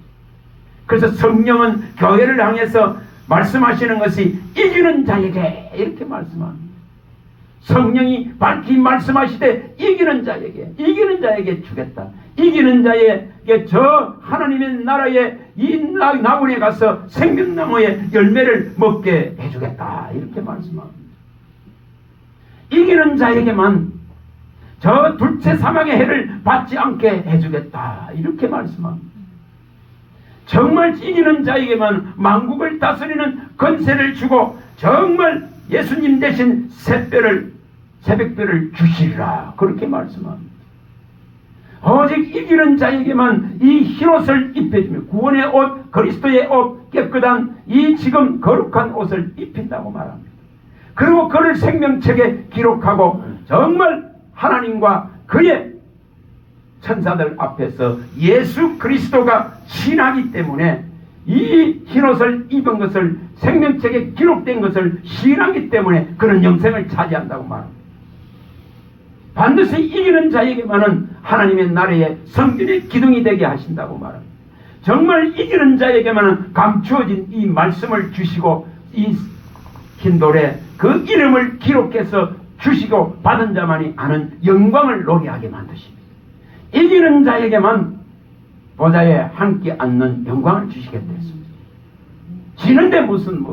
그래서 성령은 교회를 향해서 말씀하시는 것이 이기는 자에게 이렇게 말씀합니다. 성령이 밝히 말씀하시되 이기는 자에게 주겠다. 이기는 자에게 저 하나님의 나라의 이 나군에 가서 생명나무의 열매를 먹게 해주겠다. 이렇게 말씀합니다. 이기는 자에게만 저 둘째 사망의 해를 받지 않게 해주겠다. 이렇게 말씀합니다. 정말 이기는 자에게만 만국을 다스리는 권세를 주고 정말 예수님 대신 새벽별을 주시리라. 그렇게 말씀합니다. 오직 이기는 자에게만 이 흰옷을 입혀주며 구원의 옷, 그리스도의 옷, 깨끗한 이 지금 거룩한 옷을 입힌다고 말합니다. 그리고 그를 생명책에 기록하고 정말 하나님과 그의 천사들 앞에서 예수 그리스도가 신하기 때문에 이 흰옷을 입은 것을 생명책에 기록된 것을 신하기 때문에 그는 영생을 차지한다고 말합니다. 반드시 이기는 자에게만은 하나님의 나라의 성전의 기둥이 되게 하신다고 말합니다. 정말 이기는 자에게만은 감추어진 이 말씀을 주시고 이 흰 돌에 그 이름을 기록해서 주시고 받은 자만이 아는 영광을 노래하게 만드십니다. 이기는 자에게만 보좌에 함께 앉는 영광을 주시겠다 했습니다. 지는데 무슨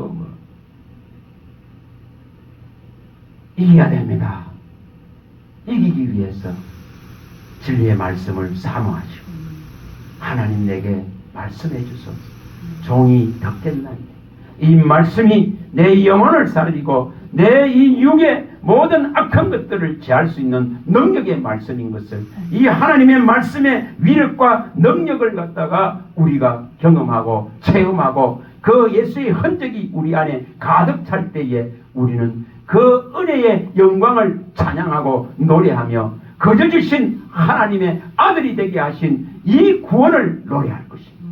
이겨야 됩니다. 이기기 위해서 진리의 말씀을 사모하시고 하나님 내게 말씀해 주소서. 종이 듣겠나니 이 말씀이 내 영혼을 살리고 내 이 육의 모든 악한 것들을 제할 수 있는 능력의 말씀인 것을, 이 하나님의 말씀의 위력과 능력을 갖다가 우리가 경험하고 체험하고 그 예수의 흔적이 우리 안에 가득 찰 때에 우리는 그 은혜의 영광을 찬양하고 노래하며 거저 주신 하나님의 아들이 되게 하신 이 구원을 노래할 것입니다.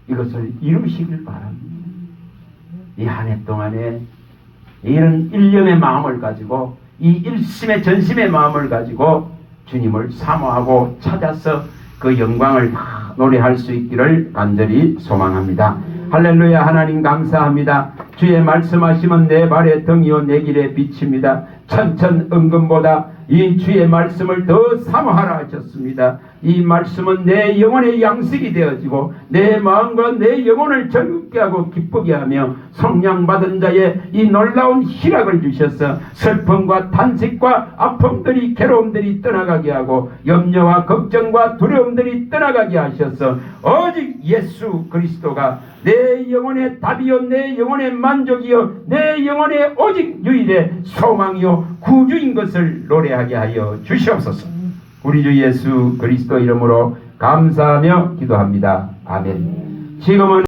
이것을 이루시길 바랍니다. 이 한 해 동안에 이런 일념의 마음을 가지고 이 일심의 전심의 마음을 가지고 주님을 사모하고 찾아서 그 영광을 노래할 수 있기를 간절히 소망합니다. 할렐루야. 하나님 감사합니다. 주의 말씀하시면 내 발의 등이요 내 길의 빛입니다. 천천 은금보다 이 주의 말씀을 더 사모하라 하셨습니다. 이 말씀은 내 영혼의 양식이 되어지고 내 마음과 내 영혼을 즐겁게 하고 기쁘게 하며 성량받은 자의 이 놀라운 희락을 주셔서 슬픔과 탄식과 아픔들이 괴로움들이 떠나가게 하고 염려와 걱정과 두려움들이 떠나가게 하셔서 오직 예수 그리스도가 내 영혼의 답이요 내 영혼의 만족이요 내 영혼의 오직 유일의 소망이요 구주인 것을 노래하게 하여 주시옵소서. 우리 주 예수 그리스도 이름으로 감사하며 기도합니다. 아멘. 지금은